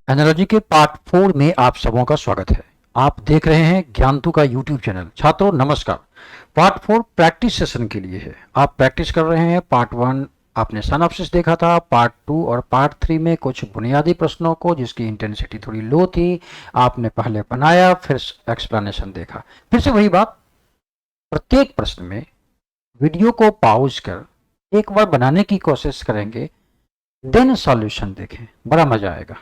Analogy के part 4 में आप सबों का स्वागत है। आप देख रहे हैं ज्ञानतु का यूट्यूब चैनल। छात्रों नमस्कार। पार्ट 4 प्रैक्टिस सेशन के लिए है। आप प्रैक्टिस कर रहे हैं। पार्ट 1 आपने सिनॉप्सिस देखा था। पार्ट 2 और पार्ट 3 में कुछ बुनियादी प्रश्नों को जिसकी इंटेंसिटी थोड़ी लो थी आपने पहले बनाया, फिर एक्सप्लेनेशन देखा। फिर से वही बात, प्रत्येक प्रश्न में वीडियो को पॉज कर एक बार बनाने की कोशिश करेंगे, देन सॉल्यूशन देखें, बड़ा मजा आएगा।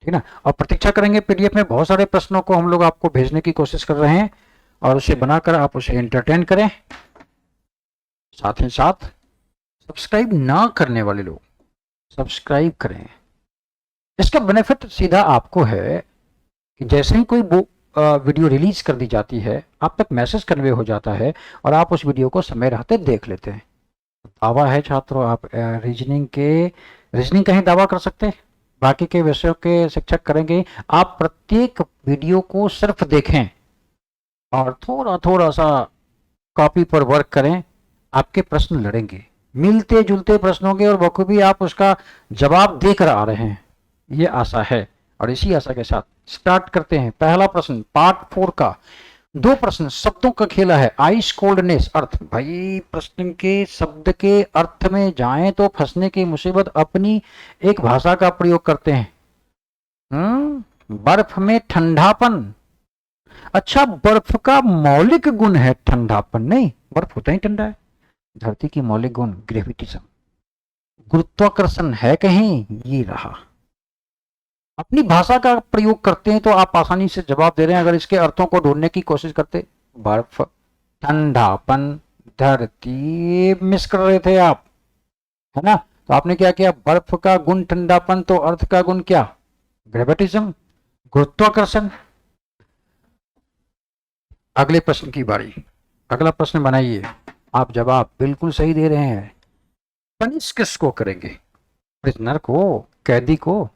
ठीक ना। और प्रतीक्षा करेंगे। पीडीएफ में बहुत सारे प्रश्नों को हम लोग आपको भेजने की कोशिश कर रहे हैं और उसे बनाकर आप उसे एंटरटेन करें। साथ ही साथ सब्सक्राइब ना करने वाले लोग सब्सक्राइब करें। इसका बेनिफिट सीधा आपको है कि जैसे ही कोई वीडियो रिलीज कर दी जाती है आप तक मैसेज कन्वे हो जाता है और आप उस वीडियो को समय रहते देख लेते हैं। दावा है छात्रों, आप रीजनिंग का ही दावा कर सकते हैं, बाकी के विषयों के शिक्षक करेंगे। आप प्रत्येक वीडियो को सिर्फ देखें और थोड़ा थोड़ा सा कॉपी पर वर्क करें। आपके प्रश्न लड़ेंगे, मिलते जुलते प्रश्न होंगे और बखूबी आप उसका जवाब देकर आ रहे हैं, ये आशा है। और इसी आशा के साथ स्टार्ट करते हैं। पहला प्रश्न पार्ट 4 का। दो प्रश्न, शब्दों का खेला है। आइस कोल्डनेस अर्थ। भाई प्रश्न के शब्द के अर्थ में जाएं तो फंसने की मुसीबत। अपनी एक भाषा का प्रयोग करते हैं। बर्फ में ठंडापन। अच्छा, बर्फ का मौलिक गुण है ठंडापन? नहीं, बर्फ होता ही ठंडा है। धरती की मौलिक गुण ग्रेविटेशन, गुरुत्वाकर्षण है कहीं? ये रहा। अपनी भाषा का प्रयोग करते हैं तो आप आसानी से जवाब दे रहे हैं। अगर इसके अर्थों को ढूंढने की कोशिश करते, बर्फ, ठंडापन, धरती मिस कर रहे थे आप, है ना। तो आपने क्या किया? बर्फ का गुण ठंडापन, तो अर्थ का गुण क्या? ग्रेविटेशन, गुरुत्वाकर्षण। अगले प्रश्न की बारी। अगला प्रश्न बनाइए। आप जवाब बिल्कुल सही दे रहे हैं। पनिश किसको करेंगे? प्रिजनर को, कैदी को।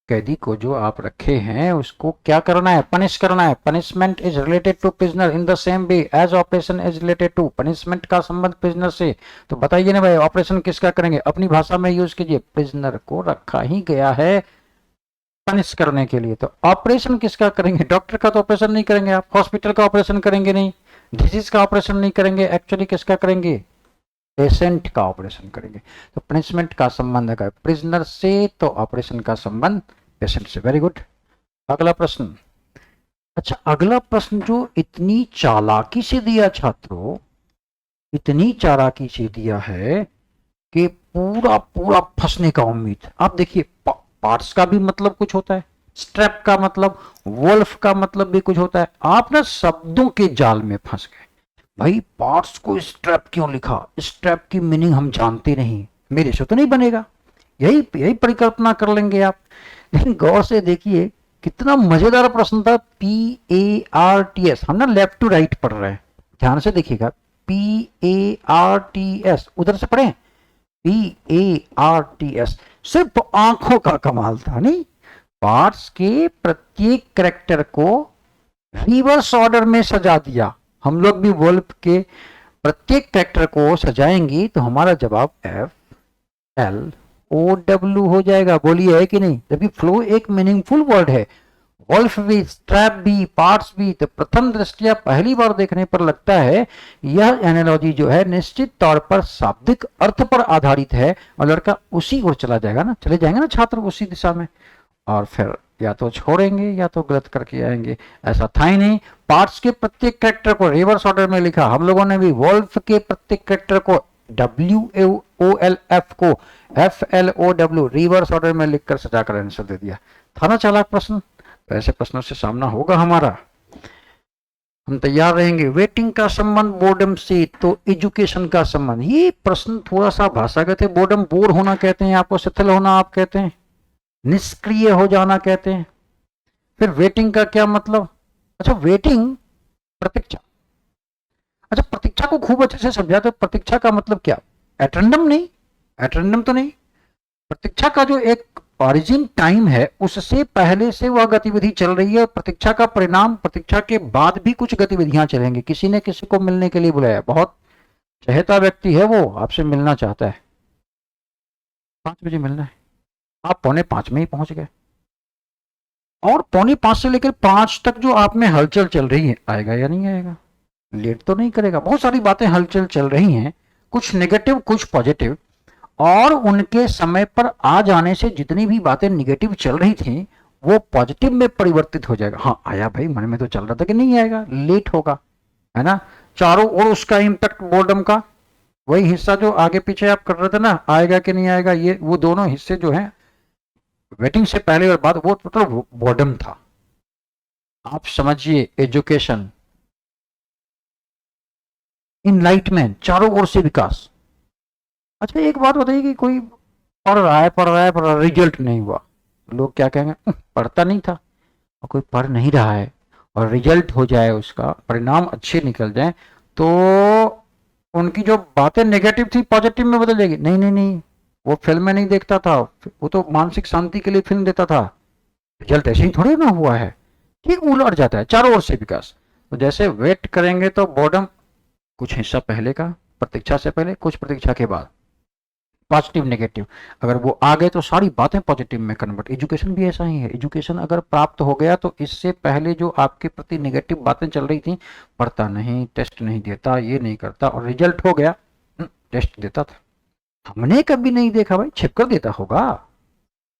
कैदी को जो आप रखे हैं उसको क्या करना है? पनिश करना है। Punishment is related to prisoner in the same way as operation is related to. Punishment का संबंध प्रिजनर से। तो बताइए ना भाई, ऑपरेशन किसका करेंगे? अपनी भाषा में यूज कीजिए। प्रिजनर को रखा ही गया है पनिश करने के लिए, तो ऑपरेशन किसका करेंगे? डॉक्टर का तो ऑपरेशन नहीं करेंगे आप, हॉस्पिटल का ऑपरेशन करेंगे नहीं, डिजीज का ऑपरेशन नहीं करेंगे। एक्चुअली किसका करेंगे? पेशेंट का ऑपरेशन करेंगे। तो पनिशमेंट का संबंध है प्रिजनर से, तो ऑपरेशन का संबंध पेशेंट से। Very good. अगला प्रश्न। अच्छा, अगला प्रश्न जो इतनी चालाकी से दिया छात्रों, इतनी चालाकी से दिया है कि पूरा पूरा फंसने का उम्मीद। आप देखिए, पार्ट्स का भी मतलब कुछ होता है, स्ट्रैप का मतलब, वोल्फ का मतलब भी कुछ होता है। आप ना शब्दों के जाल में फंस गए। भाई पार्ट्स को स्ट्रैप क्यों लिखा? स्ट्रैप की मीनिंग हम जानते नहीं, मेरे से तो नहीं बनेगा। यही यही परिकल्पना कर लेंगे आप। लेकिन गौर से देखिए कितना मजेदार प्रश्न था। PARTS, हम ना लेफ्ट टू राइट पढ़ रहे हैं, ध्यान से देखिएगा। PARTS, उधर से पढ़े। PARTS, सिर्फ आंखों का कमाल था नहीं। पार्ट्स के प्रत्येक कैरेक्टर को रिवर्स ऑर्डर में सजा दिया। हम लोग भी वोल्फ के प्रत्येक कैरेक्टर को सजाएंगे तो हमारा जवाब FLOW हो जाएगा। बोलिए है कि नहीं? जबकि फ्लो एक मीनिंगफुल वर्ड है, वोल्फ भी, स्ट्रैप भी, पार्ट्स भी। तो प्रथम दृष्टिया पहली बार देखने पर लगता है यह एनालॉजी जो है निश्चित तौर पर शाब्दिक अर्थ पर आधारित है और लड़का उसी ओर चला जाएगा ना, चले जाएंगे ना छात्र उसी दिशा में, और फिर या तो छोड़ेंगे या तो गलत करके आएंगे। ऐसा था ही नहीं। पार्ट्स के प्रत्येक कैरेक्टर को रिवर्स ऑर्डर में लिखा। हम लोगों ने भी वोल्फ के प्रत्येक कैरेक्टर को WOLF को FLOW रिवर्स ऑर्डर में लिखकर सजाकर आंसर दे दिया। था ना चालाक प्रश्न? तो ऐसे प्रश्नों से सामना होगा हमारा, हम तैयार रहेंगे। वेटिंग का संबंध बोर्डम से, तो एजुकेशन का संबंध। ये प्रश्न थोड़ा सा भाषागत है। बोर्डम बोर होना कहते हैं, आपको शिथिल होना आप कहते हैं, निष्क्रिय हो जाना कहते हैं। फिर वेटिंग का क्या मतलब? अच्छा, वेटिंग प्रतीक्षा। अच्छा, प्रतीक्षा को खूब अच्छे से समझा। तो प्रतीक्षा का मतलब क्या? एटेंडम नहीं, एटेंडम तो नहीं। प्रतीक्षा का जो एक ऑरिजिन टाइम है उससे पहले से वह गतिविधि चल रही है। प्रतीक्षा का परिणाम, प्रतीक्षा के बाद भी कुछ गतिविधियां चलेंगी। किसी ने किसी को मिलने के लिए बुलाया, बहुत चहेता व्यक्ति है, वो आपसे मिलना चाहता है, 5 बजे मिलना है, आप 4:45 में ही पहुंच गए। और 4:45 से लेकर 5 तक जो आप में हलचल चल रही है, आएगा या नहीं आएगा? लेट तो नहीं करेगा। बहुत सारी बातें हलचल चल रही हैं, कुछ नेगेटिव कुछ पॉजिटिव, और उनके समय पर आ जाने से जितनी भी बातें निगेटिव चल रही थी वो पॉजिटिव में परिवर्तित हो जाएगा। हाँ आया भाई, मन में तो चल रहा था कि नहीं आएगा, लेट होगा, है ना। चारों ओर उसका इम्पैक्ट, बोर्डम का वही हिस्सा जो आगे पीछे आप कर रहे थे ना, आएगा कि नहीं आएगा, ये वो दोनों हिस्से जो हैं वेटिंग से पहले और बाद, वो मतलब बोर्डम था। आप समझिए, एजुकेशन, इनलाइटमेंट, चारों ओर से विकास। अच्छा एक बात बताइए कि कोई पढ़ रहा है रिजल्ट नहीं हुआ, लोग क्या कहेंगे, पढ़ता नहीं था। और कोई पढ़ नहीं रहा है और रिजल्ट हो जाए, उसका परिणाम अच्छे निकल जाए, तो उनकी जो बातें नेगेटिव थी पॉजिटिव में बदल जाएगी। नहीं नहीं नहीं, वो फिल्में नहीं देखता था, वो तो मानसिक शांति के लिए फिल्म देता था। रिजल्ट ऐसे ही थोड़ी ना हुआ है, ठीक उलट जाता है, चारों ओर से विकास। तो जैसे वेट करेंगे तो बॉर्डम, कुछ हिस्सा पहले का, प्रतीक्षा से पहले, कुछ प्रतीक्षा के बाद, पॉजिटिव नेगेटिव। अगर वो आ गए तो सारी बातें पॉजिटिव में कन्वर्ट। एजुकेशन भी ऐसा ही है, एजुकेशन अगर प्राप्त हो गया तो इससे पहले जो आपके प्रति नेगेटिव बातें चल रही थी, पढ़ता नहीं, टेस्ट नहीं देता, ये नहीं करता, और रिजल्ट हो गया, टेस्ट देता था, हमने कभी नहीं देखा भाई, छिपकर देता होगा,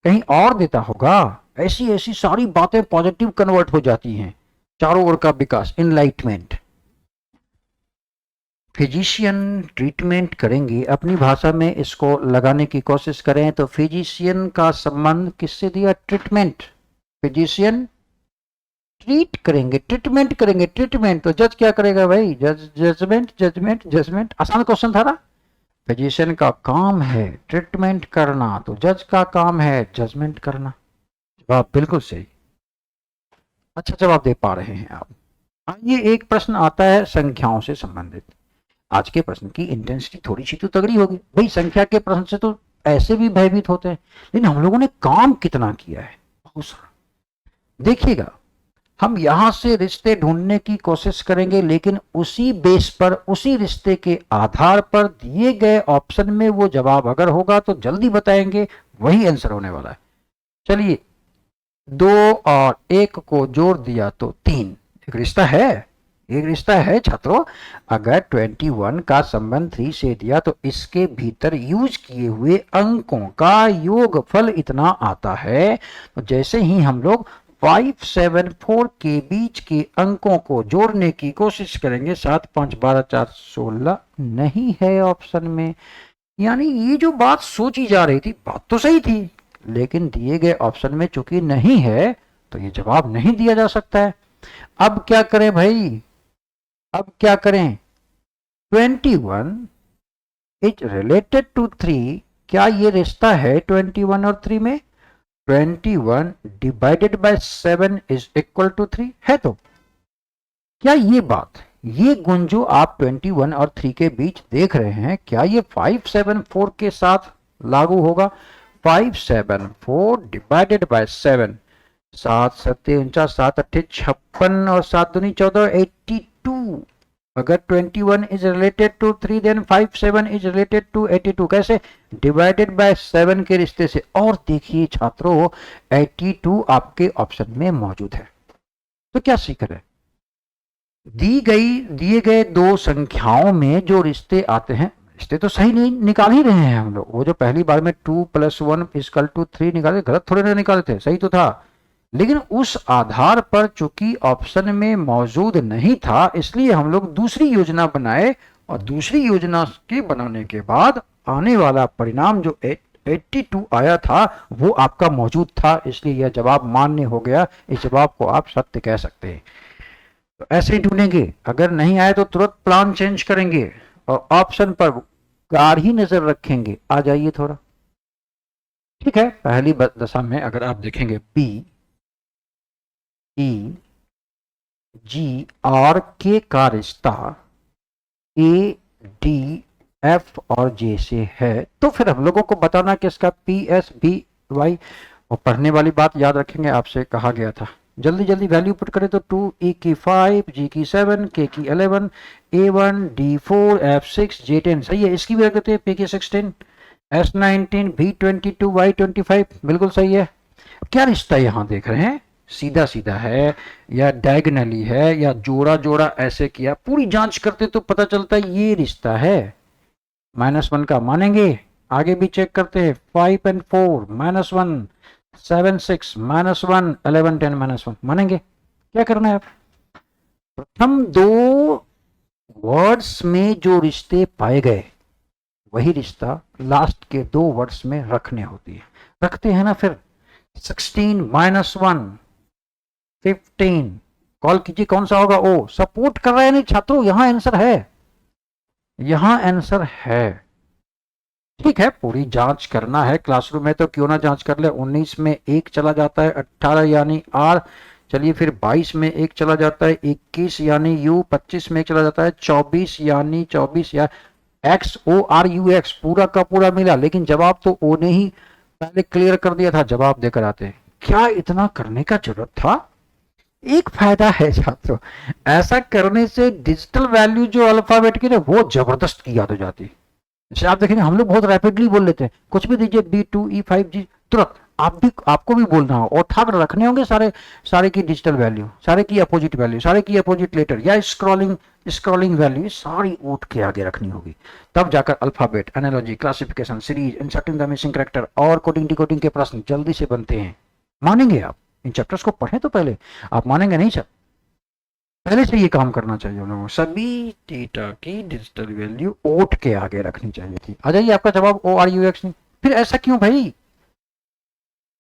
कहीं और देता होगा। ऐसी ऐसी सारी बातें पॉजिटिव कन्वर्ट हो जाती हैं, चारों ओर का विकास, इनलाइटमेंट। फिजिशियन ट्रीटमेंट करेंगे, अपनी भाषा में इसको लगाने की कोशिश करें तो फिजिशियन का संबंध किससे दिया, ट्रीटमेंट। फिजिशियन ट्रीट करेंगे, ट्रीटमेंट करेंगे, ट्रीटमेंट तो जज क्या करेगा भाई, जज, जजमेंट, जजमेंट, जजमेंट। आसान क्वेश्चन था ना। फिजिशियन का काम है ट्रीटमेंट करना, तो जज का काम है जजमेंट करना। जवाब बिल्कुल सही, अच्छा जवाब दे पा रहे हैं आप। आइए एक प्रश्न आता है संख्याओं से संबंधित। आज के प्रश्न की इंटेंसिटी थोड़ी सी तो तगड़ी होगी भाई, संख्या के प्रश्न से तो ऐसे भी भयभीत होते हैं, लेकिन हम लोगों ने काम कितना किया है, बहुत सारा। देखिएगा, हम यहां से रिश्ते ढूंढने की कोशिश करेंगे, लेकिन उसी बेस पर, उसी रिश्ते के आधार पर दिए गए ऑप्शन में वो जवाब अगर होगा तो जल्दी बताएंगे, वही आंसर होने वाला है। चलिए, 2 और 1 को जोड़ दिया तो 3, एक रिश्ता है, एक रिश्ता है छात्रों। अगर 21 का संबंध 3 से दिया तो इसके भीतर यूज किए हुए अंकों का योगफल इतना आता है। तो जैसे ही हम लोग 574 के बीच के अंकों को जोड़ने की कोशिश करेंगे, 7 5 12 4 16 नहीं है ऑप्शन में। यानी ये जो बात सोची जा रही थी, बात तो सही थी, लेकिन दिए गए ऑप्शन में चूंकि नहीं है तो ये जवाब नहीं दिया जा सकता है। अब क्या करें भाई, अब क्या करें, 21 इज रिलेटेड टू 3, क्या ये रिश्ता है 21 और 3 में? 21 divided by 7 is equal to 3 है। तो क्या ये बात, ये गुण जो आप 21 और 3 के बीच देख रहे हैं, क्या ये 574 के साथ लागू होगा? 574 डिवाइडेड बाय 7, 7 7 49, 7 8 56 और 7 दूनी 14, 82। अगर 21 is related to 3 then 57 is related to 82। कैसे? डिवाइडेड बाय 7 के रिश्ते से। और देखिए छात्रों, 82 आपके ऑप्शन में मौजूद है। तो क्या सीख रहे, दिए गए दो संख्याओं में जो रिश्ते आते हैं, रिश्ते तो सही नहीं निकाल ही रहे हैं हम लोग। वो जो पहली बार में 2 + 1 = 3 निकाले, गलत थोड़े ना निकाले थे, सही तो था। लेकिन उस आधार पर चूंकि ऑप्शन में मौजूद नहीं था, इसलिए हम लोग दूसरी योजना बनाए, और दूसरी योजना के बनाने के बाद आने वाला परिणाम जो 82 आया था वो आपका मौजूद था, इसलिए यह जवाब मान्य हो गया। इस जवाब को आप सत्य कह सकते हैं। तो ऐसे ही ढूंढेंगे, अगर नहीं आए तो तुरंत प्लान चेंज करेंगे और ऑप्शन पर गाढ़ी नजर रखेंगे। आ जाइए थोड़ा, ठीक है। पहली दशा में अगर आप देखेंगे बी ई जी और के का रिश्ता ए डी एफ और जे से है, तो फिर हम लोगों को बताना कि इसका पी एस बी वाई। और पढ़ने वाली बात याद रखेंगे, आपसे कहा गया था जल्दी जल्दी वैल्यू पुट करें तो 2 ई की 5, जी की 7, के की 11, A1 D4 F6 J10 सही है। इसकी भी रख देते हैं, P की 16, S19 B22 Y25 बिल्कुल सही है। क्या रिश्ता यहां देख रहे हैं, सीधा सीधा है या डायगनली है या जोड़ा जोड़ा ऐसे किया, पूरी जांच करते तो पता चलता है ये रिश्ता है। -1 का मानेंगे, आगे भी चेक करते हैं, 5 and 4 -1, 7 6 -1, 11 10 -1 मानेंगे। क्या करना है, प्रथम दो वर्ड्स में जो रिश्ते पाए गए वही रिश्ता लास्ट के दो वर्ड्स में रखने होती है, रखते हैं ना। फिर 16 -1 15, कॉल कीजिए कौन सा होगा, ओ सपोर्ट कर रहा है नहीं छात्रों, यहां आंसर है, यहां आंसर है। ठीक है, पूरी जांच करना है क्लासरूम में तो क्यों ना जांच कर ले। 19 में 1 चला जाता है, 18 यानी आर, चलिए फिर 22 में 1 चला जाता है, 21 यानी यू, 25 में 1 चला जाता है, 24 यानी 24 या X, O R U X, पूरा का पूरा मिला। लेकिन जवाब तो ओ ने ही पहले क्लियर कर दिया था, जवाब देकर आते। क्या इतना करने का जरूरत था। एक फायदा है छात्रों, ऐसा करने से डिजिटल वैल्यू जो अल्फाबेट की ना वो जबरदस्त की याद हो जाती है। जैसे आप देखेंगे हम लोग बहुत रैपिडली बोल लेते हैं, कुछ भी दीजिए B2E5G तुरंत आपको भी बोलना हो और ठाक रखने होंगे सारे की डिजिटल वैल्यू, सारे की अपोजिट वैल्यू, सारे की अपोजिट लेटर या स्क्रॉलिंग वैल्यू सारी उठ के आगे रखनी होगी, तब जाकर alphabet, analogy, classification, series, inserting the missing character और कोडिंग डिकोडिंग के प्रश्न जल्दी से बनते हैं। मानेंगे आप, इन चैप्टर्स को पढ़ें तो पहले, आप मानेंगे नहीं सर, पहले से ये काम करना चाहिए उन लोगों, सभी डेटा की डिजिटल वैल्यू ओट के आगे रखनी चाहिए थी। आ जाइए, आपका जवाब ORUX नहीं। फिर ऐसा क्यों भाई,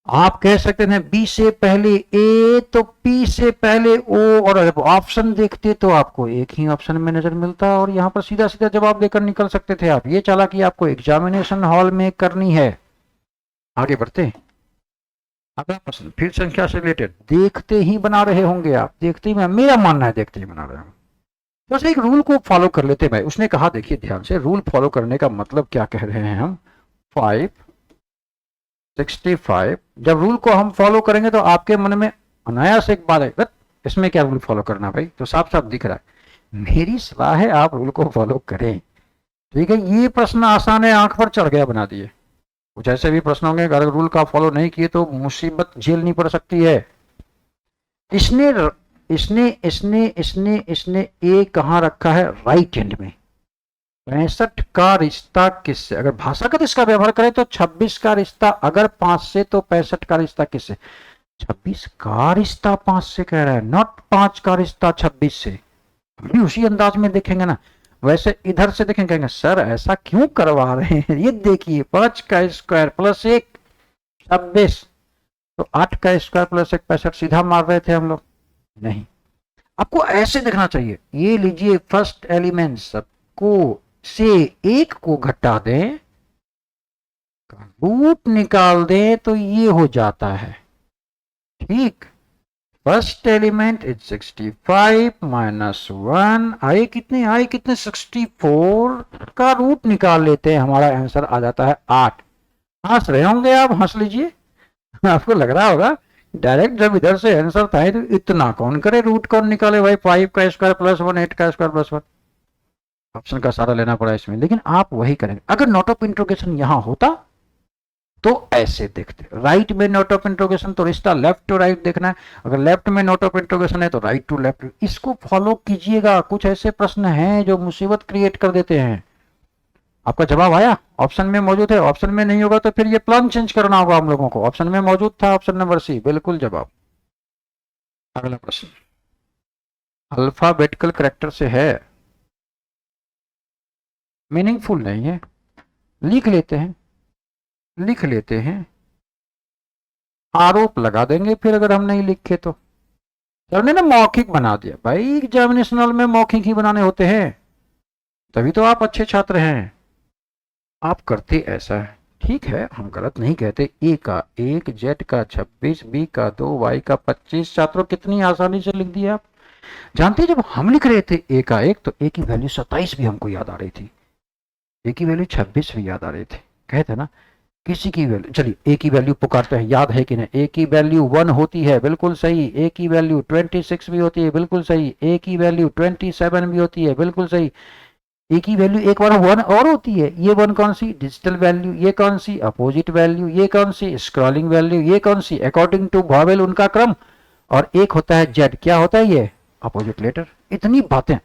आप कह सकते थे बी से पहले ए तो पी से पहले ओ, और जब ऑप्शन देखते तो आपको एक ही ऑप्शन में नजर मिलता और यहां पर सीधा सीधा जवाब देकर निकल सकते थे आप। ये चालाकी आपको एग्जामिनेशन हॉल में करनी है। आगे बढ़ते हैं, अगला प्रश्न फिर संख्या से रिलेटेड, देखते ही बना रहे होंगे आप, देखते ही, मेरा मानना है देखते ही बना रहे होंगे। बस एक रूल को फॉलो कर लेते भाई। उसने कहा, देखिए ध्यान से, रूल फॉलो करने का मतलब क्या कह रहे हैं हम, 565, जब रूल को हम फॉलो करेंगे तो आपके मन में अनायास एक बात है, इसमें क्या रूल फॉलो करना भाई, तो साफ साफ दिख रहा है। मेरी सलाह है आप रूल को फॉलो करें, ठीक है। ये प्रश्न आसान है, आंख पर चढ़ गया बना दिए। कुछ ऐसे भी प्रश्न होंगे अगर रूल का फॉलो नहीं किए तो मुसीबत झेलनी पड़ सकती है। इसने इसने इसने इसने इसने ए कहां रखा है, राइट हैंड में। 65 का रिश्ता किससे, अगर भाषागत इसका व्यवहार करें तो 26 का रिश्ता अगर 5 से, तो 65 का रिश्ता किससे, 26 का रिश्ता 5 से कह रहा है, नॉट 5 का रिश्ता 26 से। हम भी उसी अंदाज में देखेंगे ना, वैसे इधर से देखेंगे सर ऐसा क्यों करवा रहे हैं, ये देखिए 5 का स्क्वायर प्लस 1 26, तो 8 का स्क्वायर प्लस 1 65, सीधा मार रहे थे हम लोग, नहीं आपको ऐसे देखना चाहिए। ये लीजिए फर्स्ट एलिमेंट सबको से 1 को घटा दें, रूट निकाल दें तो ये हो जाता है, ठीक। फर्स्ट एलिमेंट इज 65 -1, आए कितने 64 का रूट निकाल लेते हैं, हमारा आंसर आ जाता है 8। हंस रहे होंगे आप, हंस लीजिए, आपको लग रहा होगा डायरेक्ट जब इधर से आंसर था तो इतना कौन करे, रूट कौन निकाले भाई, 5 का स्क्वायर प्लस 1, 8 का स्क्वायर प्लस 1, ऑप्शन का सारा लेना पड़ा इसमें। लेकिन आप वही करेंगे, अगर नोट ऑफ इंट्रोगेशन यहां होता तो ऐसे देखते, राइट में नोट ऑफ इंट्रोगेशन तो रिश्ता लेफ्ट टू राइट देखना है, अगर लेफ्ट में नोट ऑफ इंट्रोगेशन है तो राइट टू लेफ्ट, इसको फॉलो कीजिएगा। कुछ ऐसे प्रश्न हैं जो मुसीबत क्रिएट कर देते हैं। आपका जवाब आया, ऑप्शन में मौजूद है, ऑप्शन में नहीं होगा तो फिर ये प्लान चेंज करना होगा हम लोगों को। ऑप्शन में मौजूद था, ऑप्शन नंबर सी बिल्कुल जवाब। अगला प्रश्न अल्फाबेटिकल करेक्टर से है, मीनिंगफुल नहीं है, लिख लेते हैं, आरोप लगा देंगे फिर अगर हम नहीं लिखे तो। सर ने ना मौखिक बना दिया, भाई एग्जामिनेशनल में मौखिक ही बनाने होते हैं, तभी तो आप अच्छे छात्र हैं। आप करते ऐसा है, ठीक है, हम गलत नहीं कहते। ए का 1, जेड का 26, बी का 2, वाई का 25, छात्रों कितनी आसानी से लिख दिया आप। जानते हैं जब हम लिख रहे थे ए का 1 तो ए की वैल्यू 27 भी हमको याद आ रही थी, ए की वैल्यू 26 भी याद आ रही थी, कहते ना किसी की वैल्यू, चलिए ए की वैल्यू पुकारते हैं, याद है कि नहीं, ए की वैल्यू 1 होती है, बिल्कुल सही। ए की वैल्यू 26 भी होती है, बिल्कुल सही। ए की वैल्यू 27 भी होती है, बिल्कुल सही। ए की वैल्यू एक बार 1 और होती है, ये 1 कौन सी, डिजिटल वैल्यू, ये कौन सी, अपोजिट वैल्यू, ये कौन सी, स्क्रॉलिंग वैल्यू, ये कौन सी, अकॉर्डिंग टू वॉवेल उनका क्रम, और एक होता है जेड, क्या होता है ये, अपोजिट लेटर। इतनी बातें।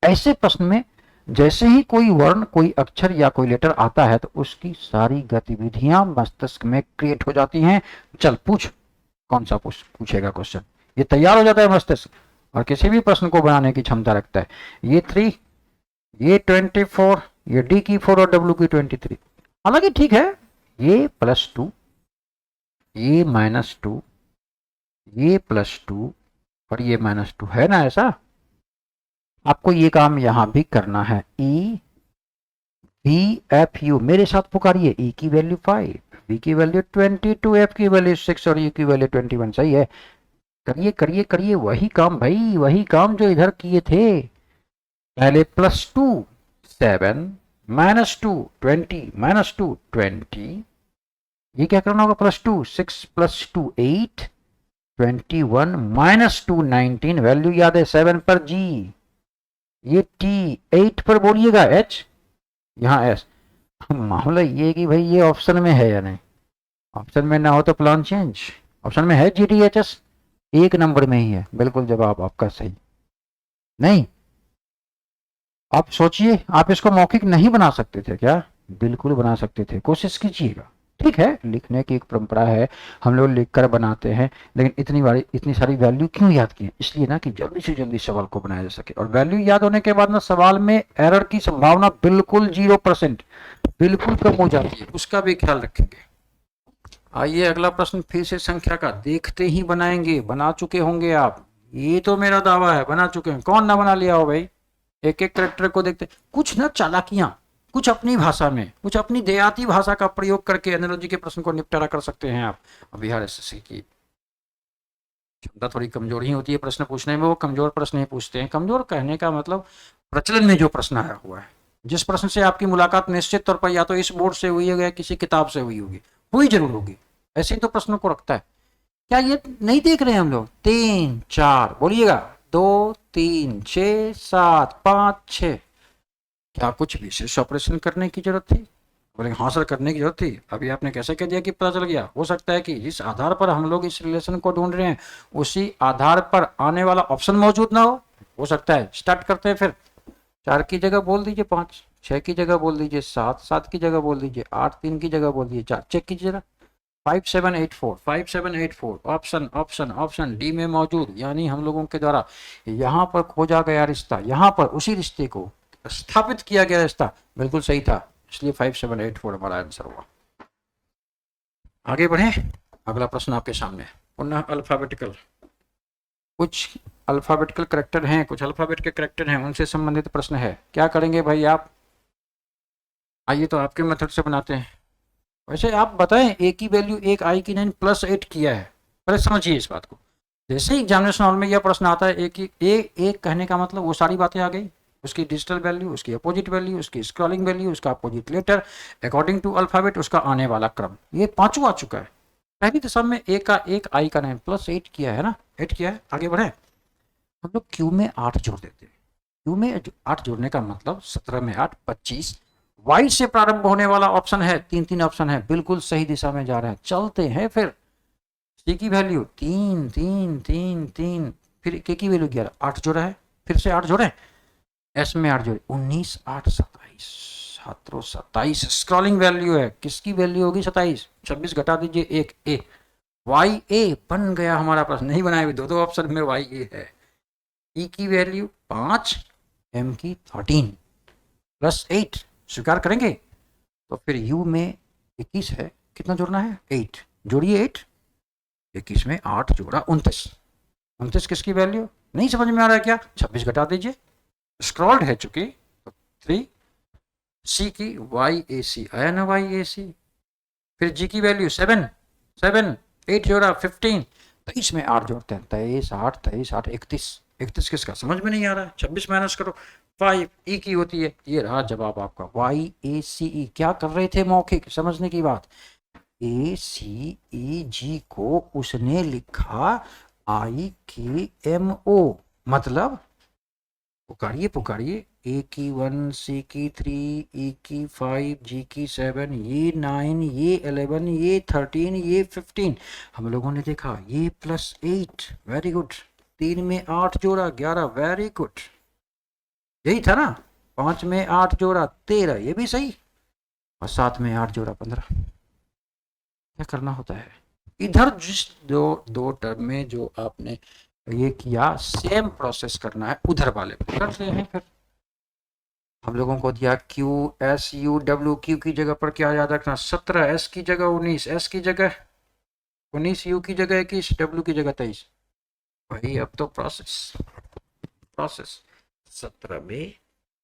ऐसे प्रश्न में जैसे ही कोई वर्ण, कोई अक्षर या कोई लेटर आता है तो उसकी सारी गतिविधियां मस्तिष्क में क्रिएट हो जाती हैं। चल पूछ, कौन सा पूछेगा क्वेश्चन। ये तैयार हो जाता है मस्तिष्क और किसी भी प्रश्न को बनाने की क्षमता रखता है। ये 3, ये 24, ये डी की 4 और डब्ल्यू की 23। हालांकि ठीक है, ये +2, ये -2, ये +2 और ये -2 है ना। ऐसा आपको ये काम यहां भी करना है। ई बी एफ यू, मेरे साथ पुकारिए। ई की वैल्यू 5, बी की वैल्यू 22, एफ की वैल्यू 6 और यू की वैल्यू 21। सही है, करिए करिए करिए वही काम भाई, वही काम जो इधर किए थे। पहले +2 7, -2 20, -2 20। ये क्या करना होगा, +2 6 +2 8, 21 -2 19। वैल्यू याद है, 7 पर जी, ये टी, 8 पर बोलिएगा एच, यहाँ एस। मामला ये कि भाई ये ऑप्शन में है या नहीं। ऑप्शन में ना हो तो प्लान चेंज। ऑप्शन में है GTHS, एक नंबर में ही है। बिल्कुल जवाब आपका सही। नहीं, आप सोचिए, आप इसको मौखिक नहीं बना सकते थे क्या? बिल्कुल बना सकते थे, कोशिश कीजिएगा। ठीक है, लिखने की एक परंपरा है, हम लोग लिखकर बनाते हैं, लेकिन इतनी सारी वैल्यू क्यों याद की है? इसलिए ना कि जल्दी से जल्दी सवाल को बनाया जा सके। और वैल्यू याद होने के बाद ना सवाल में एरर की संभावना बिल्कुल 0%, बिल्कुल कम हो जाती है। उसका भी ख्याल रखेंगे। आइए अगला प्रश्न फिर से संख्या का, देखते ही बनाएंगे। बना चुके होंगे आप, ये तो मेरा दावा है बना चुके हैं। कौन ना बना लिया हो भाई? एक एक करेक्टर को देखते, कुछ ना चालाकियां, कुछ अपनी भाषा में, कुछ अपनी देहाती भाषा का प्रयोग करके एनालॉजी के प्रश्न को निपटारा कर सकते हैं आप। बिहार एसएससी की क्षमता थोड़ी कमजोर ही होती है प्रश्न पूछने में, वो कमजोर प्रश्न ही पूछते हैं। कमजोर कहने का मतलब प्रचलन में जो प्रश्न आया हुआ है, जिस प्रश्न से आपकी मुलाकात निश्चित तौर पर या तो इस बोर्ड से हुई है या किसी किताब से हुई होगी, हुई जरूर होगी, ऐसे ही तो प्रश्नों को रखता है। क्या ये नहीं देख रहे हैं हम लोग? 3 4 बोलिएगा, 2 3 6 7 5 6। क्या कुछ विशेष ऑपरेशन करने की जरूरत थी? बोले हाँ सर, करने की जरूरत थी। अभी आपने कैसे कह दिया कि पता चल गया? हो सकता है कि जिस आधार पर हम लोग इस रिलेशन को ढूंढ रहे हैं उसी आधार पर आने वाला ऑप्शन मौजूद ना हो सकता है। स्टार्ट करते हैं फिर। 4 की जगह बोल दीजिए 5, 6 की जगह बोल दीजिए 7, 7 की जगह बोल दीजिए 8, 3 की जगह बोल दीजिए 4। चेक कीजिए जरा। 5784, 5784 ऑप्शन ऑप्शन ऑप्शन डी में मौजूद, यानी हम लोगों के द्वारा यहाँ पर खोजा गया रिश्ता, यहाँ पर उसी रिश्ते को स्थापित किया गया रिश्ता बिल्कुल सही था, इसलिए 5784 हमारा आंसर हुआ। आगे बढ़े, अगला प्रश्न आपके सामने पुनः अल्फाबेटिकल। कुछ अल्फाबेटिकल करेक्टर हैं, कुछ अल्फाबेट के करेक्टर हैं, उनसे संबंधित प्रश्न है। क्या करेंगे भाई आप? आइए तो आपके मेथड से बनाते हैं। वैसे आप बताएं, ए की वैल्यू 1, आई की 9 +8 किया है। पहले समझिए इस बात को। जैसे ही एग्जामिनेशन हॉल में यह प्रश्न आता है, एक कहने का मतलब वो सारी बातें आ गई, उसकी डिजिटल वैल्यू, उसकी अपोजिट वैल्यू, उसकी स्क्रॉलिंग वैल्यू, उसका opposite letter according to alphabet, उसका आने वाला क्रम, ये पांचों आ चुका है। पहली दशा में ए का 1, आई का 9 +8 किया है ना, 8 किया है। आगे बढ़े, हम लोग क्यू में 8 जोड़ देते हैं। क्यू में 8 जोड़ने का मतलब 17 में 8 25। वाई से प्रारंभ होने वाला ऑप्शन है, 3 ऑप्शन है, बिल्कुल सही दिशा में जा रहे हैं। चलते हैं फिर। सी की वैल्यू 3 3 3 3, फिर के की वैल्यू 11, 8 जोड़ा है, फिर से 8 जोड़े, एस में 8 जोड़े, 19 8 27, छात्रों 27 स्क्रॉलिंग वैल्यू है। किसकी वैल्यू होगी 27? 26 घटा दीजिए 1, ए वाई ए बन गया हमारा प्रश्न। नहीं बनाया, दो ऑप्शन में वाई ए है। ई की वैल्यू 5, एम की 13 +8 स्वीकार करेंगे तो फिर यू में 21 है, कितना जोड़ना है? 8 जोड़िए 8, 21 में 8 जोड़ा 29, 29 किसकी वैल्यू? नहीं समझ में आ रहा है क्या? 26 घटा दीजिए, स्क्रॉल्ड है चूंकि, तो 3। सी की वाई ए सी आया ना, वाई ए सी। फिर जी की वैल्यू 7 7, 8 जोड़ा 15, 23 में 8 जोड़ते हैं, 23 8 23 8 31, 31 किसका? समझ में नहीं आ रहा है, 26 माइनस करो, 5 ई की होती है। ये रहा जवाब आपका, वाई ए सी ई। क्या कर रहे थे? मौखिक समझने की बात। ए सी ई जी को उसने लिखा आई के एम ओ, मतलब पुकारिए पुकारिए, ए की 1, सी की 3, ई की 5, जी की 7, ये 9, ये 11, ये 13, ये 15। हम लोगों ने देखा ये +8, वेरी गुड। 3 में 8 जोड़ा 11, वेरी गुड। यही था ना। 5 में 8 जोड़ा 13, ये भी सही। और 7 में 8 जोड़ा 15। क्या करना होता है इधर, जिस दो दो टर्म में जो आपने ये किया, सेम प्रोसेस करना है उधर वाले में कर रहे हैं। फिर हम लोगों को दिया Q S U W, Q की जगह पर क्या याद रखना, 17, एस की जगह 19, एस की जगह 19, यू की जगह 21, डब्ल्यू की जगह 23। वही अब तो प्रोसेस 17 में,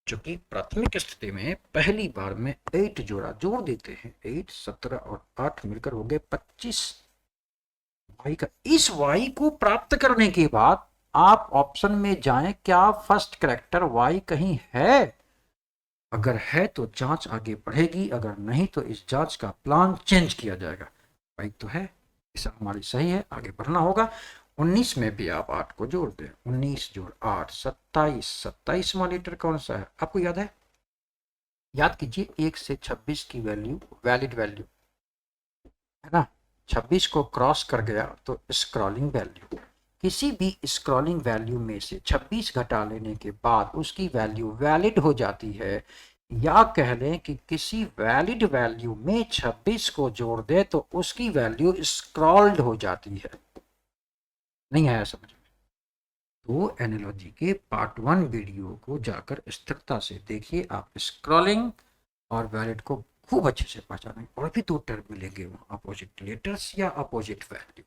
चूंकि प्राथमिक स्थिति में पहली बार में 8 जोड़ देते हैं। 8, 17 और 8 मिलकर हो गए 25 वाई का। इस वाई को प्राप्त करने के बाद आप ऑप्शन में जाएं, क्या फर्स्ट कैरेक्टर वाई कहीं है? अगर है तो जांच आगे बढ़ेगी, अगर नहीं तो इस जांच का प्लान चेंज किया जाएगा। वाई तो है, इस हमारी सही है, आगे बढ़ना होगा। 19 में भी आप 8 को जोड़ दें, 19 जोड़ 8 27। 27वां लीटर कौन सा है आपको याद है? याद कीजिए, 1 से 26 की वैल्यू वैलिड वैल्यू है ना। 26 को क्रॉस कर गया तो स्क्रॉलिंग वैल्यू, किसी भी स्क्रॉलिंग वैल्यू में से 26 घटा लेने के बाद उसकी वैल्यू वैलिड हो जाती है। या कह लें कि किसी वैलिड वैल्यू में 26 को जोड़ दे तो उसकी वैल्यू स्क्रॉल्ड हो जाती है। नहीं आया समझ में? तो एनालॉजी के पार्ट 1 वीडियो को जाकर स्थिरता से देखिए, आप स्क्रॉलिंग और वैलिड को खूब अच्छे से पहचानेंगे। और भी 2 टर्म मिलेंगे वहाँ, अपोजिट लेटर्स या अपोजिट वैल्यू।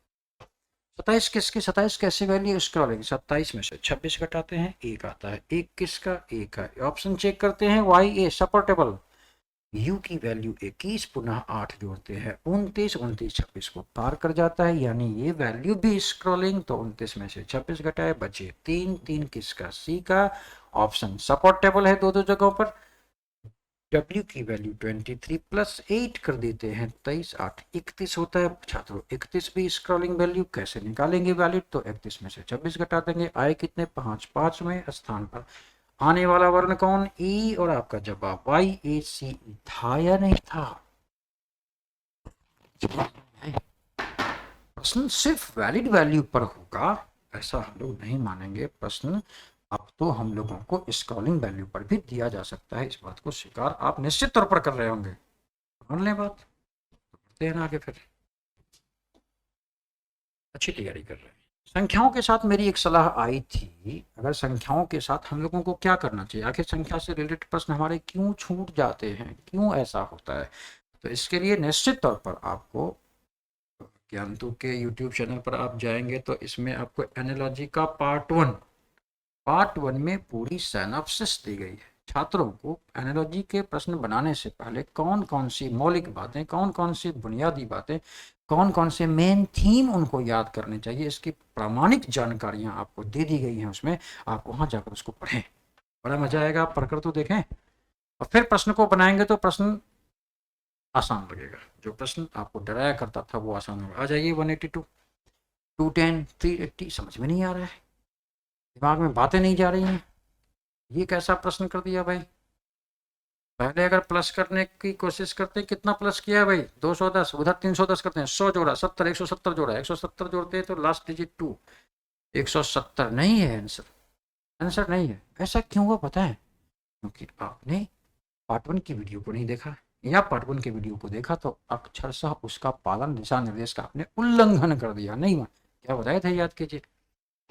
27 किसकी, 27 कैसे वैल्यू स्क्रॉलिंग, 27 में से 26 घटाते हैं, 1 आता है। 1 किसका, 1 का। ऑप्शन चेक करते हैं, वाई ए सपोर्टेबल। यू की वैल्यू 21, पुनः 8 जोड़ते हैं 29, 29 26 को पार कर जाता है, यानी ये वैल्यू भी स्क्रॉलिंग। तो 29 में से 26 घटाए, बचे 3, 3 किसका, सी का। ऑप्शन सपोर्टेबल है दो दो जगहों पर। W की वैल्यू 23 प्लस 8 कर देते हैं 23, 8 31 होता है छात्रों। 31 भी स्क्रॉलिंग वैल्यू, कैसे निकालेंगे वैलिड, तो 31 में से 26 घटा देंगे, आए कितने 5, 5वें स्थान पर आने वाला वर्ण कौन, ई। और आपका जवाब वाई ए सी था या नहीं था? प्रश्न सिर्फ वैलिड वैल्यू पर होगा ऐसा हम लोग नहीं मानेंगे। प्रश्न अब तो हम लोगों को स्क्रॉलिंग वैल्यू पर भी दिया जा सकता है, इस बात को स्वीकार आप निश्चित तौर पर कर रहे होंगे। मान लें बात, तो बढ़ते हैं आगे। फिर अच्छी तैयारी कर रहे हैं। संख्याओं के साथ मेरी एक सलाह आई थी, अगर संख्याओं के साथ हम लोगों को क्या करना चाहिए, आखिर संख्या से रिलेटेड प्रश्न हमारे क्यों छूट जाते हैं, क्यों ऐसा होता है। तो इसके लिए निश्चित तौर पर आपको ज्ञानतु के यूट्यूब चैनल पर आप जाएंगे तो इसमें आपको एनालॉजी का पार्ट 1 में पूरी साइनॉप्सिस दी गई है। छात्रों को एनालॉजी के प्रश्न बनाने से पहले कौन कौन सी मौलिक बातें, कौन कौन सी बुनियादी बातें, कौन कौन से मेन थीम उनको याद करने चाहिए, इसकी प्रामाणिक जानकारियां आपको दे दी गई हैं उसमें। आप वहां जाकर उसको पढ़ें, बड़ा मजा आएगा, आप पढ़कर तो देखें। और फिर प्रश्न को बनाएंगे तो प्रश्न आसान लगेगा। जो प्रश्न आपको डराया करता था वो आसान होगा। आ जाइए 182, 210, 380, समझ में नहीं आ रहा है, दिमाग में बातें नहीं जा रही हैं। ये कैसा प्रश्न कर दिया भाई। पहले अगर प्लस करने की कोशिश करते हैं, कितना प्लस किया है भाई, 210, उधर 310 करते हैं, 100 जोड़ा 70, 170 जोड़ा 170 जोड़ते हैं तो लास्ट डिजिट 2, 170 नहीं है आंसर। आंसर नहीं है। ऐसा क्यों हुआ पता है? क्योंकि आपने पार्ट 1 की वीडियो को नहीं देखा, या पार्ट 1 की वीडियो को देखा तो अक्षरशः उसका पालन, दिशा निर्देश का आपने उल्लंघन कर दिया। नहीं मान क्या बताए थे, याद कीजिए।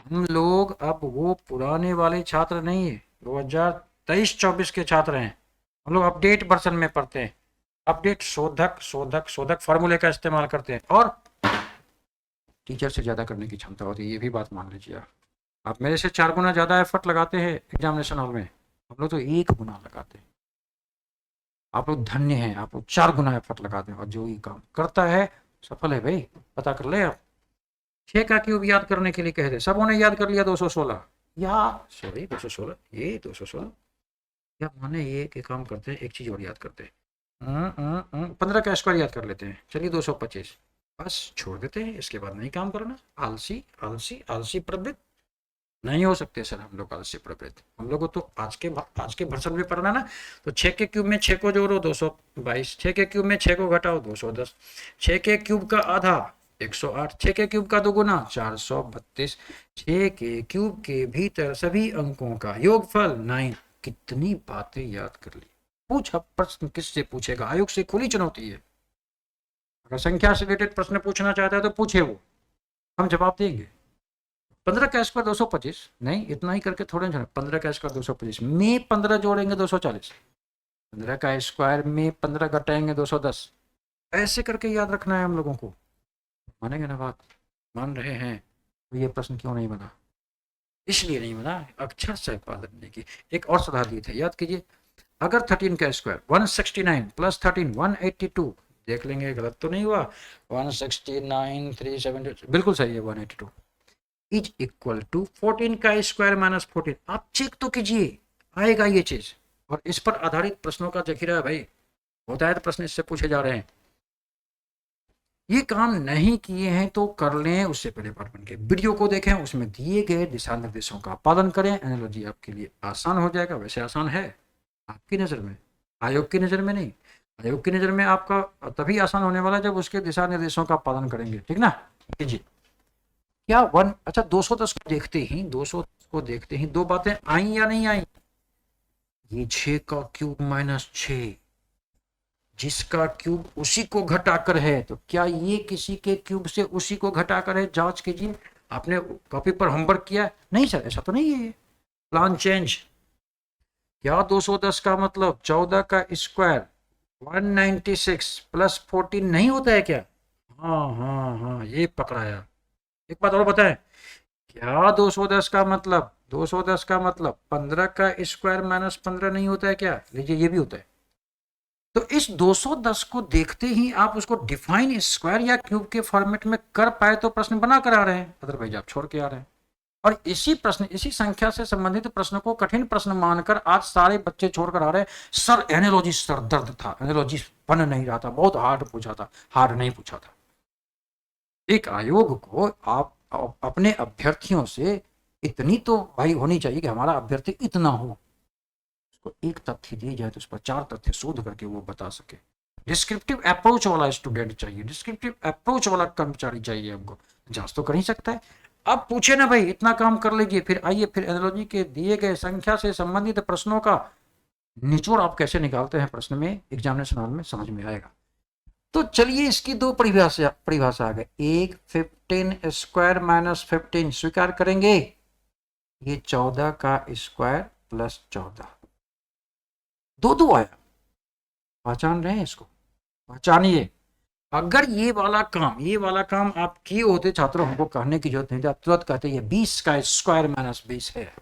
हम लोग अब वो पुराने वाले छात्र नहीं है, 2023-24 के छात्र हैं। हम लोग अपडेट वर्जन में पढ़ते हैं, अपडेट शोधक फार्मूले का इस्तेमाल करते हैं, और टीचर से ज़्यादा करने की क्षमता होती है, ये भी बात मान लीजिए। आप मेरे से 4 गुना ज़्यादा एफर्ट लगाते हैं एग्जामिनेशन हॉल में, हम लोग तो 1 गुना लगाते हैं। आप लोग धन्य हैं, आप लोग 4 गुना एफर्ट लगाते हैं, और जो ये काम करता है सफल है भाई। पता कर ले आप। 6 का क्यूब याद करने के लिए कह दे, सबों ने याद कर लिया 216, या सॉरी 216, ये 216। या माने ये एक काम करते हैं, एक चीज और याद करते हैं, 15 का स्क्वायर याद कर लेते हैं, चलिए 225, बस छोड़ देते हैं, इसके बाद नहीं काम करना। आलसी आलसी आलसी प्रवृत्ति। नहीं हो सकते सर हम लोग आलस्य प्रवृत्ति। हम लोग को तो आज के वर्षन में पढ़ना ना। तो 6 के क्यूब में 6 को जोड़ो 222, 6 के क्यूब में 6 को घटाओ 210, 6 के क्यूब का आधा 108, 6 के क्यूब का दोगुना 432, 6 के क्यूब के भीतर सभी अंकों का योगफल 9। कितनी बातें याद कर ली। पूछा प्रश्न किससे पूछेगा? आयोग से खुली चुनौती है। अगर संख्या से रिलेटेड प्रश्न पूछना चाहता है तो पूछे, वो हम जवाब देंगे। 15 का स्क्वायर 225, नहीं इतना ही करके थोड़े ना, 15 का स्क्वायर 225 में 15 जोड़ेंगे 240, 15 का स्क्वायर में 15 घटाएंगे 210, ऐसे करके याद रखना है हम लोगों को। मानेंगे ना बात? मान रहे हैं? तो ये प्रश्न क्यों नहीं बना? इसलिए नहीं बना अक्षर से पालन नहीं की। एक और सलाह दी थे, याद कीजिए। अगर 13 का स्क्वायर 169 प्लस 13 182, देख लेंगे गलत तो नहीं हुआ, 169 370 बिल्कुल सही है, 182 इज इक्वल टू 14 का स्क्वायर माइनस 14। आप चेक तो कीजिए, आएगा ये चीज। और इस पर आधारित प्रश्नों का जखीरा है भाई, होता है तो प्रश्न इससे पूछे जा रहे हैं। ये काम नहीं किए हैं तो कर लें, उससे पहले पार्ट 1 के वीडियो को देखें, उसमें दिए गए दिशा निर्देशों का पालन करें। एनालॉजी आपके लिए आसान हो जाएगा। वैसे आसान है आपकी नज़र में, आयोग की नज़र में नहीं। आयोग की नज़र में आपका तभी आसान होने वाला है जब उसके दिशा निर्देशों का पालन करेंगे, ठीक ना? कीजिए। क्या अच्छा 210 को देखते ही 210 को देखते ही दो बातें आई या नहीं आई? ये 6 का क्यूब माइनस 6, जिसका क्यूब उसी को घटाकर है, तो क्या ये किसी के क्यूब से उसी को घटाकर है? जांच कीजिए। आपने कॉपी पर होमवर्क किया? नहीं सर ऐसा तो नहीं है। Plan change. क्या 210 का मतलब 14 का स्क्वायर 196 प्लस 14 नहीं होता है क्या? हाँ हाँ हाँ, ये पकड़ाया। एक बात और बताएं, क्या 210 का मतलब 210 का मतलब 15 का स्क्वायर माइनस 15 नहीं होता है क्या? लीजिए ये भी होता है। तो इस 210 को देखते ही आप उसको डिफाइन स्क्वायर या क्यूब के फॉर्मेट में कर पाए तो प्रश्न बना कर आ रहे हैं, अदरवाइज आप छोड़ के आ रहे हैं। और इसी संख्या से संबंधित प्रश्न को कठिन प्रश्न मानकर आज सारे बच्चे छोड़कर आ रहे हैं। सर एनालॉजी सर दर्द था, एनालॉजी बन नहीं रहा था, बहुत हार्ड पूछा था। हार्ड नहीं पूछा था। एक आयोग को आप अपने अभ्यर्थियों से इतनी तो भाई होनी चाहिए कि हमारा अभ्यर्थी इतना हो, उसको एक तथ्य दिए जाए तो उस पर 4 तथ्य शोध करके वो बता सके। डिस्क्रिप्टिव अप्रोच वाला स्टूडेंट चाहिए, डिस्क्रिप्टिव अप्रोच वाला कर्मचारी चाहिए हमको। जांच तो कर ही सकता है। अब पूछे ना भाई, इतना काम कर लीजिए, फिर आइए फिर एनालॉजी के दिए गए संख्या से संबंधित प्रश्नों का निचोड़ आप कैसे निकालते हैं प्रश्न में, एग्जामिनेशन हॉल में समझ में आएगा। तो चलिए इसकी दो परिभाषा आ गए। एक 15 स्क्वायर माइनस 15 स्वीकार करेंगे, ये 14 का स्क्वायर प्लस 14, दो आया। पहचान रहे हैं इसको? पहचानिए। अगर ये वाला काम आप किए होते छात्रों, हमको कहने की जरूरत नहीं थी, आप तुरंत कहते ये 20 का स्क्वायर माइनस 20 है,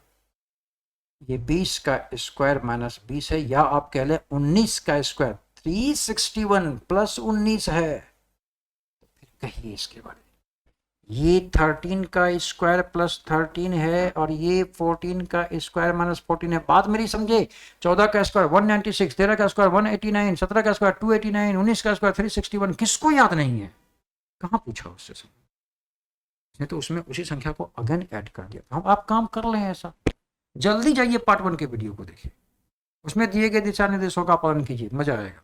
ये 20 का स्क्वायर माइनस 20 है, या आप कह ले 19 का स्क्वायर 361 प्लस 19 है। फिर कहिए इसके बारे में। ये 13 का स्क्वायर प्लस 13 है और ये 14 का स्क्वायर माइनस 14 है। बात मेरी समझे। 14 का स्क्वायर 196, 13 का स्क्वायर 189, 17 का स्क्वायर 289, 19 का स्क्वायर 361। किसको याद नहीं है? कहाँ पूछा उससे? इसने तो उसमें उसी संख्या को अगेन ऐड कर दिया। हम आप काम कर ले ऐसा। जल्दी जाइए पार्ट 1 के वीडियो को देखिए, उसमें दिए गए दिशा निर्देशों का पालन कीजिए, मजा आएगा।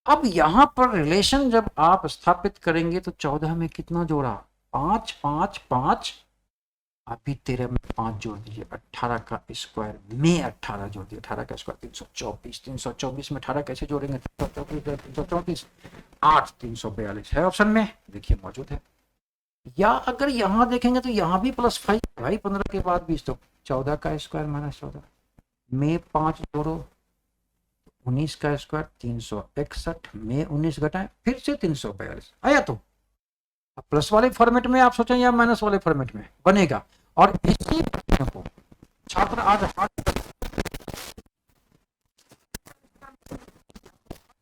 अब यहां पर रिलेशन जब आप स्थापित करेंगे तो 14 में कितना जोड़ा? 5 5 5, अभी 13 में 5 जोड़ दीजिए, 18 का स्क्वायर में 18 जोड़ दिए, 18 का स्क्वायर 324, 324 में 18 कैसे जोड़ेंगे? 334, 8 342 है ऑप्शन में, देखिए मौजूद है। या अगर यहां देखेंगे तो यहां भी +5 भाई, 15 के बाद 20, तो 14 का स्क्वायर माइनस 14 में 5 जोड़ो, 19 का स्क्वायर 361 में 19 घटाएं फिर से 342 आया। तो प्लस वाले फॉर्मेट में आप सोचें या माइनस वाले फॉर्मेट में बनेगा। और इसी को छात्र आज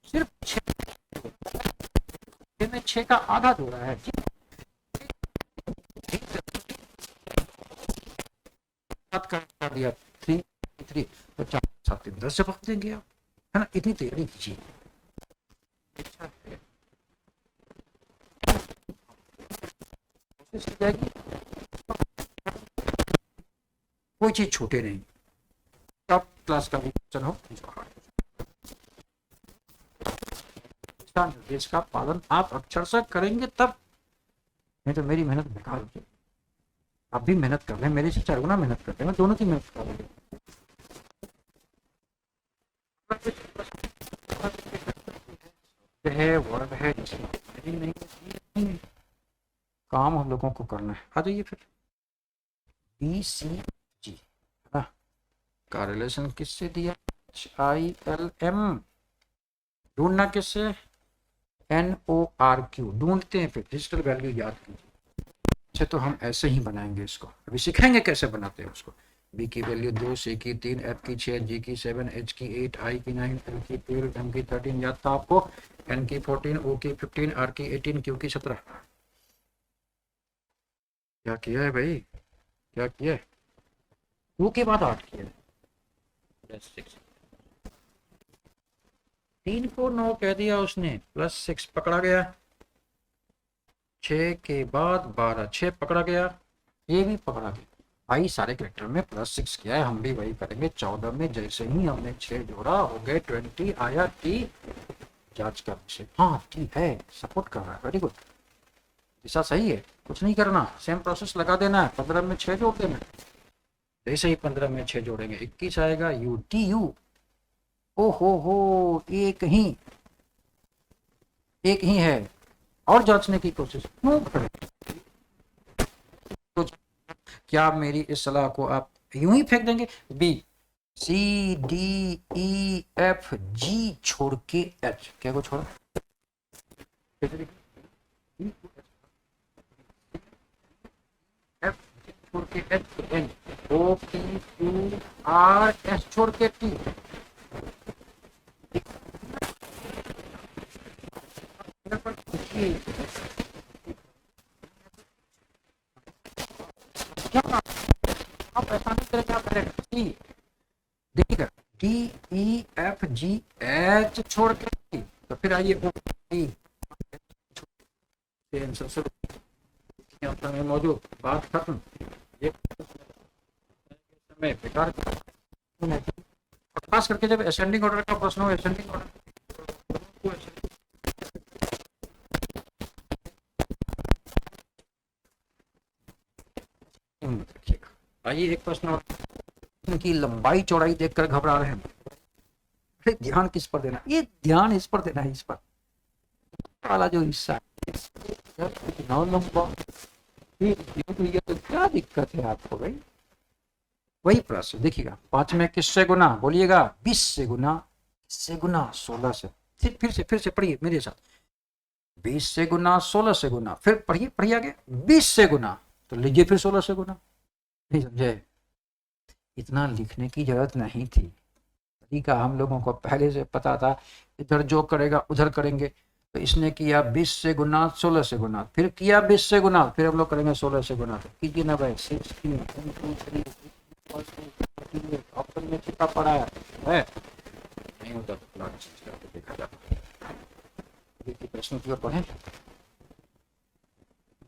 सिर्फ 6 में 6 का आधा जोड़ा है, कर दिया 3 3, तो 4 7 3 10 जवाब देंगे आप, है ना? इतनी तैयारी कीजिए। अच्छा है, कोशिश की जाएगी कोई चीज छूटे नहीं। टॉप क्लास का भी क्वेश्चन हो जो हार्ड, निर्देश का पालन आप अक्षर से करेंगे तब, नहीं तो मेरी मेहनत बेकार हो जाएगी। आप भी मेहनत कर रहे हैं, मेरे से 4 गुना मेहनत करते हैं, मैं दोनों की मेहनत कर रहे हैं। वर्ड है नहीं, काम हम लोगों को करना है। आ जाइए फिर, BCG का रिलेशन किससे दिया, HILM, ढूंढना किससे, NORQ, ढूंढते हैं। फिर डिजिटल वैल्यू याद कीजिए। अच्छा तो हम ऐसे ही बनाएंगे इसको, अभी सीखेंगे कैसे बनाते हैं उसको। B की वैल्यू 2, C की 3, F की 6, G की 7, H की 8, I की 9, L की 12, M की 13, याद था आपको, N की 14, O की 15, R की 18, Q की 17। क्या किया है भाई, क्या किया है, 2 के बाद 8 किया है, 3 को 9 कह दिया उसने, +6 पकड़ा गया, 6 के बाद 12, 6 पकड़ा गया, ये भी पकड़ा गया। आई सारे कैरेक्टर में +6 किया है, हम भी वही करेंगे 14 में। जैसे ही हमने 6 जोड़ा हो गए 20, आया T, जांच कर से, हाँ T है, सपोर्ट कर रहा है, वेरी गुड, दिशा सही है, कुछ नहीं करना, सेम प्रोसेस लगा देना है, 15 में 6 जोड़ देना। जैसे ही 15 में 6 जोड़ेंगे 21 आएगा, UTU, ओ हो, एक ही है, और जांचने की कोशिश क्यों करें। तो क्या मेरी इस सलाह को आप यूं ही फेंक देंगे, BCDEFG छोड़ के H, क्या को छोड़ा, F छोड़ के H, N, OPQRS छोड़ के T, आप ऐसा नहीं करेंगे, आप करेंगे देखिएगा DEFGH छोड़ के, तो फिर आइए में मौजूद, बात खत्म, ये समय बेकार। खास करके जब असेंडिंग ऑर्डर का प्रश्न हो, असेंडिंग ऑर्डर रखिएगा। आइए एक प्रश्न और, इनकी लंबाई चौड़ाई देखकर घबरा रहे हैं, अरे ध्यान किस पर देना, ये ध्यान इस पर देना है, इस पर वाला जो हिस्सा लंबा, तो क्या दिक्कत है आपको भाई। वही प्रश्न देखिएगा, 5 में किससे गुना, बोलिएगा 20 से गुना, से गुना 16 से, फिर से पढ़िए मेरे साथ, 20 से गुना, 16 से गुना, फिर पढ़िए आगे, 20 से गुना, तो लीजिए फिर 16 से गुना। नहीं समझे, इतना लिखने की जरूरत नहीं थी, तरीका हम लोगों को पहले से पता था, इधर जो करेगा उधर करेंगे। तो इसने किया 20 से गुना, 16 से गुना, फिर किया 20 से गुना, फिर हम लोग करेंगे 16 से गुना, तो कीजिए ना भाई, 16, 1 2 3 ऑप्शन में छिपा पड़ा है, नहीं होता तो प्लान चीज करके देखा जाता है। देखिए प्रश्न की ओर पढ़ें,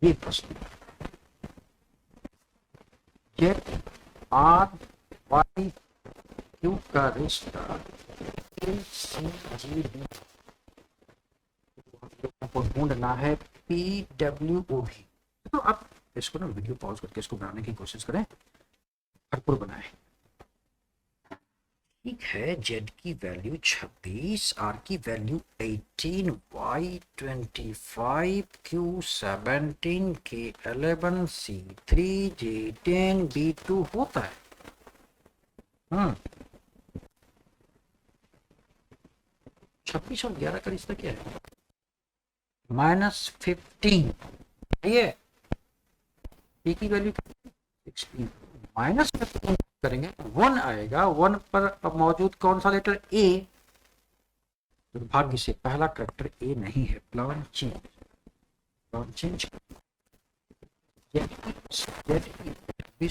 ये प्रश्न, जेड आर वाई क्यू का रिश्ता LCGD को ढूंढना है PWOV। तो आप इसको ना वीडियो पॉज करके इसको बनाने की कोशिश करें, भरपूर बनाएं। ठीक है, जेड की वैल्यू 26, आर की वैल्यू 18, वाई 25, क्यू 17, के 11, सी 3, जे 10, बी 2 होता है। 26 और 11 का रिश्ता क्या है, -15, ये ए की वैल्यू 16, -15 करेंगे 1 आएगा, 1 पर अब मौजूद कौन सा लेटर, ए, दुर्भाग्य से पहला कैरेक्टर ए नहीं है, प्लान चेंज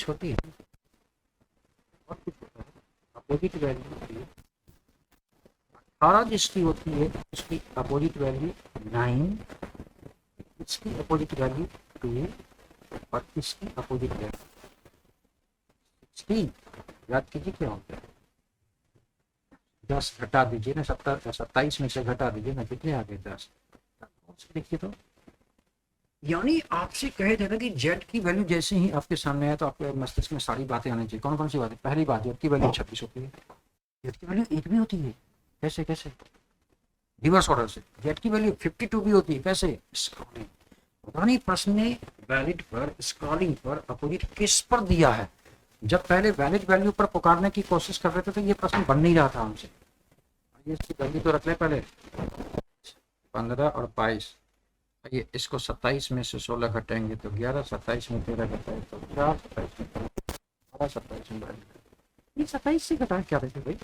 होती है और कुछ होता है, अपोजिट वैल्यू होती है 18 जिसकी होती है, उसकी अपोजिट वैल्यू 9, इसकी अपोजिट वैल्यू 2 और इसकी अपोजिट वैल्यू 16 याद कीजिए क्या होता है, 10 घटा दीजिए ना, 27 में से घटा दीजिए ना, कितने आ गए 10। देखिए तो यानी आपसे कहे थे ना कि जेड की वैल्यू जैसे ही आपके सामने है तो आपके मस्तिष्क में सारी बातें आनी चाहिए। कौन कौन सी बातें? पहली बात, जेड की वैल्यू 26 होती है। जेड की वैल्यू 1 भी होती है। कैसे कैसे? रिवर्स ऑर्डर से। जेड की वैल्यू 52 भी होती है। कैसे? स्क्रॉलिंग। पता नहीं प्रश्न ने वैलिड पर, स्क्रॉलिंग पर, अपोजिट किस पर दिया है। जब पहले वैलिड वैल्यू पर पुकारने की कोशिश कर रहे थे तो ये प्रश्न बन नहीं रहा था हमसे। ये इसकी वैल्यू तो रख ले पहले, 15 और 22। ये इसको 27 में से 16 घटाएंगे तो 11, 27 में 13 घटाए तो 4, 27 में 12, 27 में 12। ये 27 से घटाए क्या देते भाई?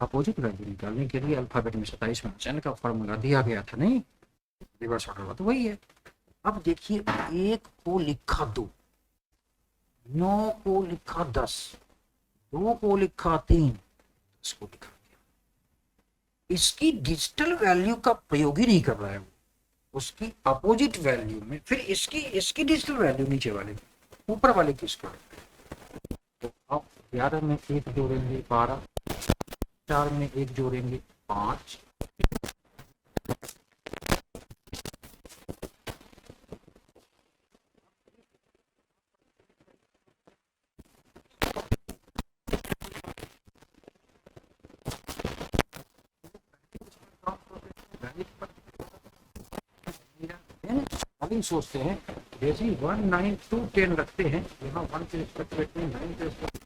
अपोजिट वैल्यू निकालने के लिए अल्फाबेट में 27 में चैन का फॉर्मूला दिया गया था, नहीं रिवर्स ऑर्डर तो वही है। अब देखिए, 1 को लिखा 2, 9 को लिखा 10, 2 को लिखा 3, 10 को लिखा। इसकी डिजिटल वैल्यू का प्रयोग ही नहीं कर रहा है वो, उसकी अपोजिट वैल्यू में। फिर इसकी इसकी डिजिटल वैल्यू नीचे वाले ऊपर वाले की स्क्वायर। तो आप 11 में 1 जोड़ेंगे 12, 4 में 1 जोड़ेंगे 5, सोचते हैं जैसे 1 9 2 10 रखते हैं यहाँ 1 के रिस्पेक्ट रखते हैं, 9 के रिस्पेक्ट।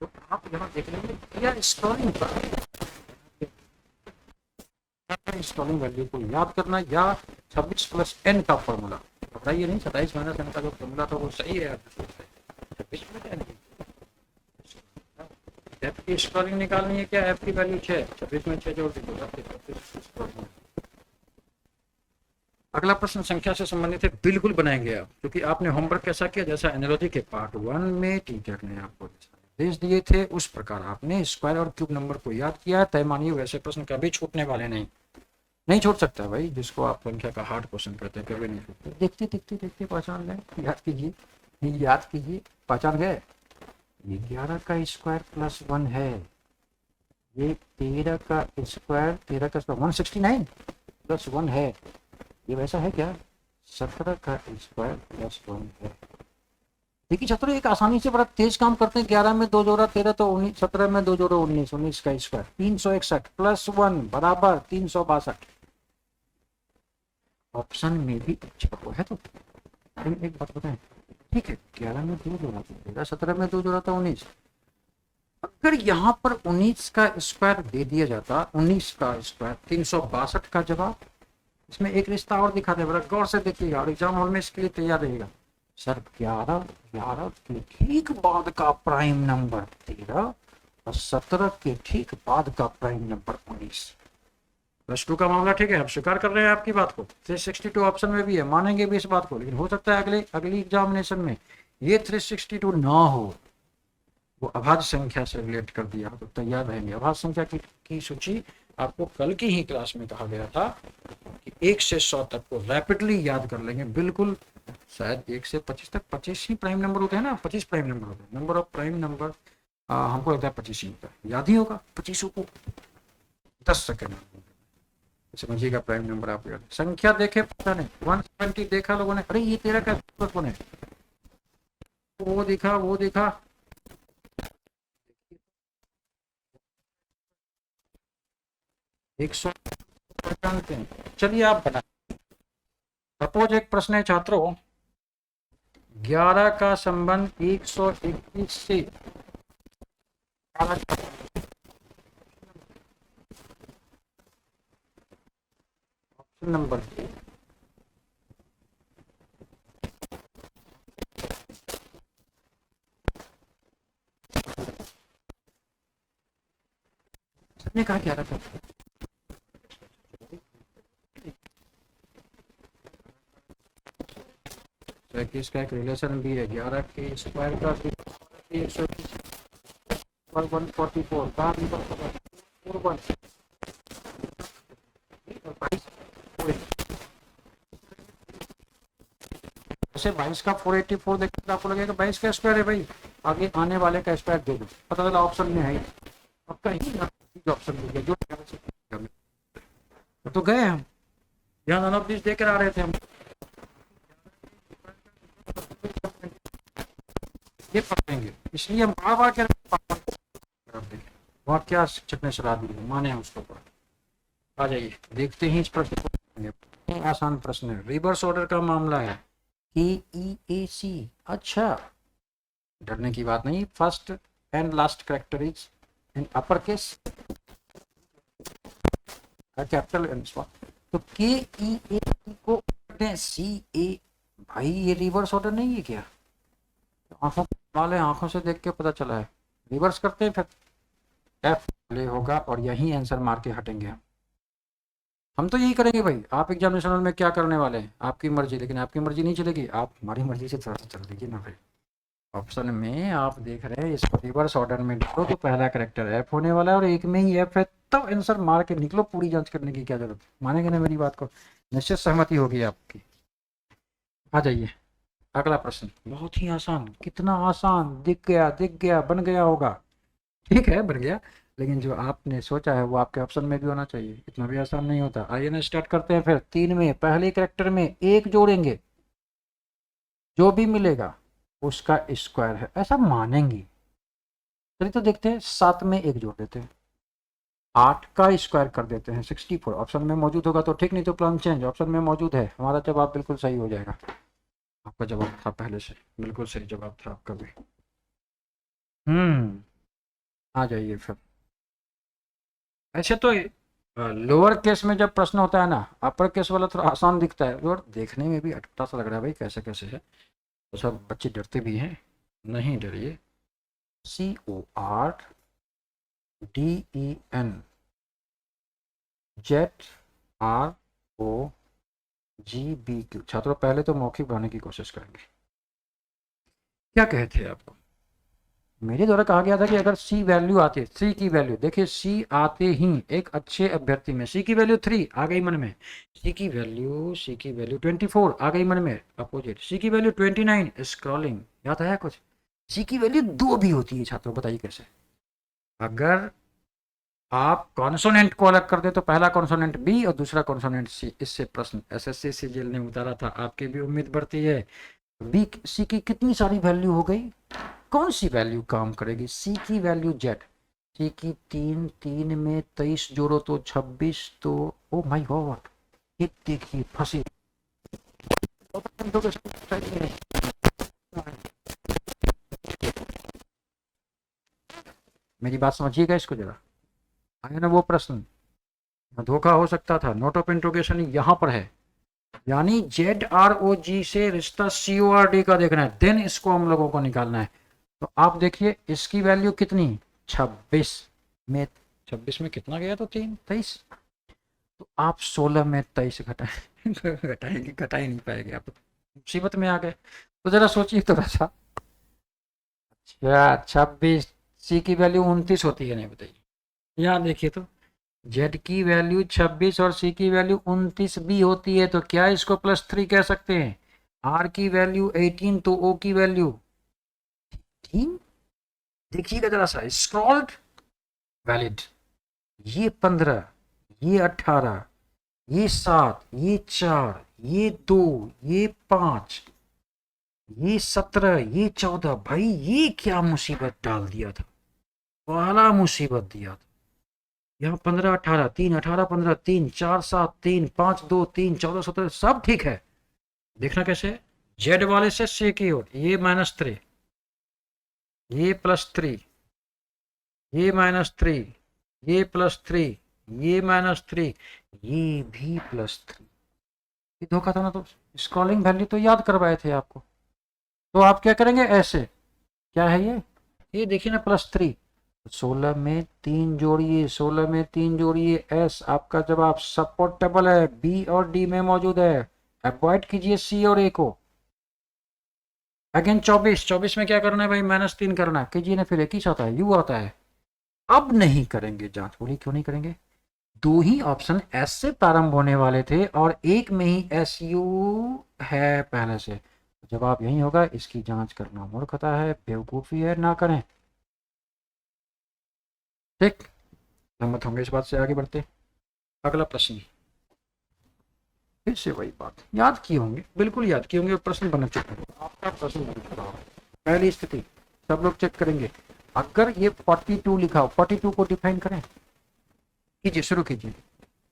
तो आप यहाँ देख लेंगे क्या स्क्रॉलिंग पर, स्क्रॉलिंग वैल्यू को याद करना या 26 प्लस n का फॉर्मूला बताइए। नहीं 27 माइनस n का जो फॉर्मूला था वो सही है, 26 में n एफ की स्क्रॉलिंग निकालनी है। क्या एफ की वैल्यू 6, 26 में 6 जोड़ दीजिए। अगला प्रश्न संख्या से संबंधित है, बिल्कुल बनाएंगे आप, क्योंकि आपने होमवर्क कैसा किया, जैसा एनालॉजी के पार्ट 1 में टीचर ने आपको निर्देश दिए थे उस प्रकार आपने स्क्वायर और क्यूब नंबर को याद किया है। तय मानिए वैसे प्रश्न कभी छूटने वाले नहीं छोड़ सकता भाई। जिसको आप संख्या का हार्ड क्वेश्चन कहते हैं कभी नहीं छूटते। देखते देखते देखते पहचान लें, याद कीजिए, पहचान गए। ये 11 का स्क्वायर प्लस 1 है, ये 13 का स्क्वायर 169 प्लस 1 है। ये वैसा है क्या? 17 का स्क्वायर प्लस 1 है। देखिए छात्रों, एक आसानी से बड़ा तेज काम करते हैं। 11 में 2 जोड़ा 13 तो 19, 17 में 2 जोड़ा 19, 19 का स्क्वायर 361 प्लस 1 बराबर 362। ऑप्शन में भी अच्छा है। तो एक बात बताएं, ठीक है 11 में 2 जोड़ा था 13, 17 में 2 जोड़ा था 19। अगर यहाँ पर 19 का स्क्वायर दे दिया जाता, 19 का स्क्वायर 362 का जवाब। इसमें एक रिश्ता और दिखाते हैं, बड़ा गौर से देखिएगा और एग्जाम हॉल में इसके लिए तैयार रहेगा। सर 11 के ठीक बाद का प्राइम नंबर 13 और 17 के ठीक बाद का प्राइम नंबर 19। प्लस 2 का मामला, ठीक है, हम स्वीकार कर रहे हैं आपकी बात को। 362 ऑप्शन में भी है, मानेंगे भी इस बात को, लेकिन हो सकता है अगली एग्जामिनेशन में ये 362 ना हो, वो अभाज्य संख्या से रिलेट कर दिया तो तैयार रहेंगे। अभाज्य संख्या की सूची आपको कल की ही क्लास में कहा गया था कि 1 से 100 तक को रैपिडली याद कर लेंगे। बिल्कुल, शायद 1 से 25 तक 25 ही प्राइम नंबर होते हैं ना, 25 प्राइम नंबर होते हैं। नंबर ऑफ प्राइम नंबर हमको लगता है 25 ही होता है, याद ही होगा 25 को 10 सेकेंड समझिएगा प्राइम नंबर आप याद। संख्या देखे पता नहीं 170 देखा लोगों ने, अरे ये 13 का कौन है, वो देखा 100 जानते हैं। चलिए आप बना, सपोज एक प्रश्न है छात्रों, 11 का संबंध 121 से ऑप्शन नंबर ने कहा 11 का इसका एक रिलेशन भी है। 11 के स्क्वायर का 144 का जैसे 22 का 484 देखें तो आपको लगेगा 22 का स्क्वायर है भाई, आगे आने वाले का स्क्वायर दे दो, पता चला ऑप्शन में है, अब कहीं ऑप्शन मिल गया जो तो गए हम यहाँ नन ऑफ दिस देकर आ रहे थे हम, ये पढ़ेंगे इसलिए हम बार बार कह रहे वहाँ क्या शिक्षक ने सलाह दी माने हैं उसको पर। आ जाइए देखते हैं इस प्रश्न को, आसान प्रश्न है, रिवर्स ऑर्डर का मामला है, KEAC, अच्छा डरने की बात नहीं, first and last character is in upper case capital and small, तो KEAC को CA, भाई ये रिवर्स ऑर्डर नहीं है क्या, आंखों वाले आंखों से देख के पता चला है, रिवर्स करते हैं फिर F ले होगा और यही आंसर मार के हटेंगे हम तो यही करेंगे भाई। आप एग्जामिनेशन में क्या करने वाले हैं आपकी मर्जी, लेकिन आपकी मर्जी नहीं चलेगी, आप हमारी मर्जी से थोड़ा सा चल देगी ना भाई। ऑप्शन में आप देख रहे हैं इसको रिवर्स ऑर्डर में डालो तो पहला करेक्टर F होने वाला है और एक में ही F है, तब आंसर मार के निकलो, पूरी जांच करने की क्या जरूरत, मानेंगे ना मेरी बात को, निश्चित सहमति होगी आपकी। आ जाइए अगला प्रश्न, बहुत ही आसान, कितना आसान, दिख गया बन गया होगा, ठीक है बन गया, लेकिन जो आपने सोचा है वो आपके ऑप्शन में भी होना चाहिए, इतना भी आसान नहीं होता। आइए ना स्टार्ट करते हैं फिर, 3 में पहले कैरेक्टर में 1 जोड़ेंगे, जो भी मिलेगा उसका स्क्वायर है, ऐसा मानेंगे। चलिए तो देखते हैं, 7 में 1 जोड़ देते हैं, 8 का स्क्वायर कर देते हैं 64, ऑप्शन में मौजूद होगा तो ठीक, नहीं तो प्लान चेंज, ऑप्शन में मौजूद है, हमारा जवाब बिल्कुल सही हो जाएगा। आपका जवाब था पहले से, बिल्कुल सही जवाब था आपका भी। आ जाइए फिर, ऐसे तो लोअर केस में जब प्रश्न होता है ना, अपर केस वाला थोड़ा आसान दिखता है, लोअर देखने में भी अटपटा सा लग रहा है भाई, कैसे कैसे है, तो सब बच्चे डरते भी हैं, नहीं डरिए, CORDEN ZROGBQ, छात्रों पहले तो मौखिक बनाने की कोशिश करेंगे। क्या कहते हैं आपको, मेरे द्वारा कहा गया था कि अगर C वैल्यू आती, C की वैल्यू देखिए, C आते ही एक अच्छे अभ्यर्थी में C की वैल्यू 3 आ गई मन में, C की वैल्यू 24 आ गई मन में, अपोजिट C की वैल्यू 29, स्क्रॉलिंग याद आया कुछ, C की वैल्यू 2 भी होती है छात्रों, बताइए कैसे, अगर आप कॉन्सोनेंट को अलग कर दे तो पहला कॉन्सोनेंट B और दूसरा कॉन्सोनेंट C, इससे प्रश्न SSC CGL ने उतारा था, आपकी भी उम्मीद बढ़ती है। B C की कितनी सारी वैल्यू हो गई, कौन सी वैल्यू काम करेगी, C की वैल्यू Z, C की 3 में 23 जोड़ो तो 26, तो ओ माय गॉड, ये देखिए फंसे, मेरी बात समझिएगा इसको जरा, आया ना वो प्रश्न, धोखा हो सकता था, नोट ऑफ इंट्रोगेशन यहाँ पर है, यानी ZROG से रिश्ता CORD का देखना है, देन इसको हम लोगों को निकालना है। तो आप देखिए इसकी वैल्यू कितनी, 26 में, 26 में कितना गया तो 23, तो आप 16 में 23 घटाएंगे, घटा ही नहीं पाएंगे, आप मुसीबत में आ गए। तो जरा सोचिए थोड़ा सा, अच्छा 26, C की वैल्यू 29 होती है नहीं, बताइए, यहाँ देखिए तो Z की वैल्यू 26 और C की वैल्यू 29 भी होती है, तो क्या इसको +3 कह सकते हैं, R की वैल्यू 18 तो O की वैल्यू 18, देखिएगा जरा सा, स्क्रॉल्ड वैलिड, ये 15, ये 18, ये 7, ये 4, ये 2, ये 5, ये 17, ये 14, भाई ये क्या मुसीबत डाल दिया था, वाला मुसीबत दिया था, यहाँ 15 18 3 18 15 3 4 7 3 5 2 3 14 17 सब ठीक है, देखना कैसे, जेड वाले से C की ओर, ये -3, ये +3, ये -3, ये +3, ये -3, ये भी +3, ये धोखा था ना, तो स्क्रॉलिंग वैल्यू तो याद करवाए थे आपको, तो आप क्या करेंगे ऐसे, क्या है ये देखिए ना +3, 16 में 3 जोड़िए, 16 में 3 जोड़िए, S आपका जवाब सपोर्टेबल है, B और D में मौजूद है, अवॉइड कीजिए C और A को। अगेन 24 में क्या करना है भाई, -3 करना है, कीजिए ना, फिर एक ही आता है, U आता है, अब नहीं करेंगे जांच, बोलिए क्यों नहीं करेंगे, 2 ही ऑप्शन S से प्रारंभ होने वाले थे और एक में ही SU है पहले से, जवाब यही होगा। इसकी जांच करना मूर्खता है, बेवकूफ़ी है, ना करें। ठीक, सहमत होंगे इस बात से, आगे बढ़ते। अगला प्रश्न, फिर से वही बात, याद किए होंगे, बिल्कुल याद किए होंगे, प्रश्न बन चुका है आपका, प्रश्न बन चुका है। पहली स्थिति सब लोग चेक करेंगे। अगर ये 42 लिखा हो, 42 को डिफाइन करें, कीजिए, शुरू कीजिए।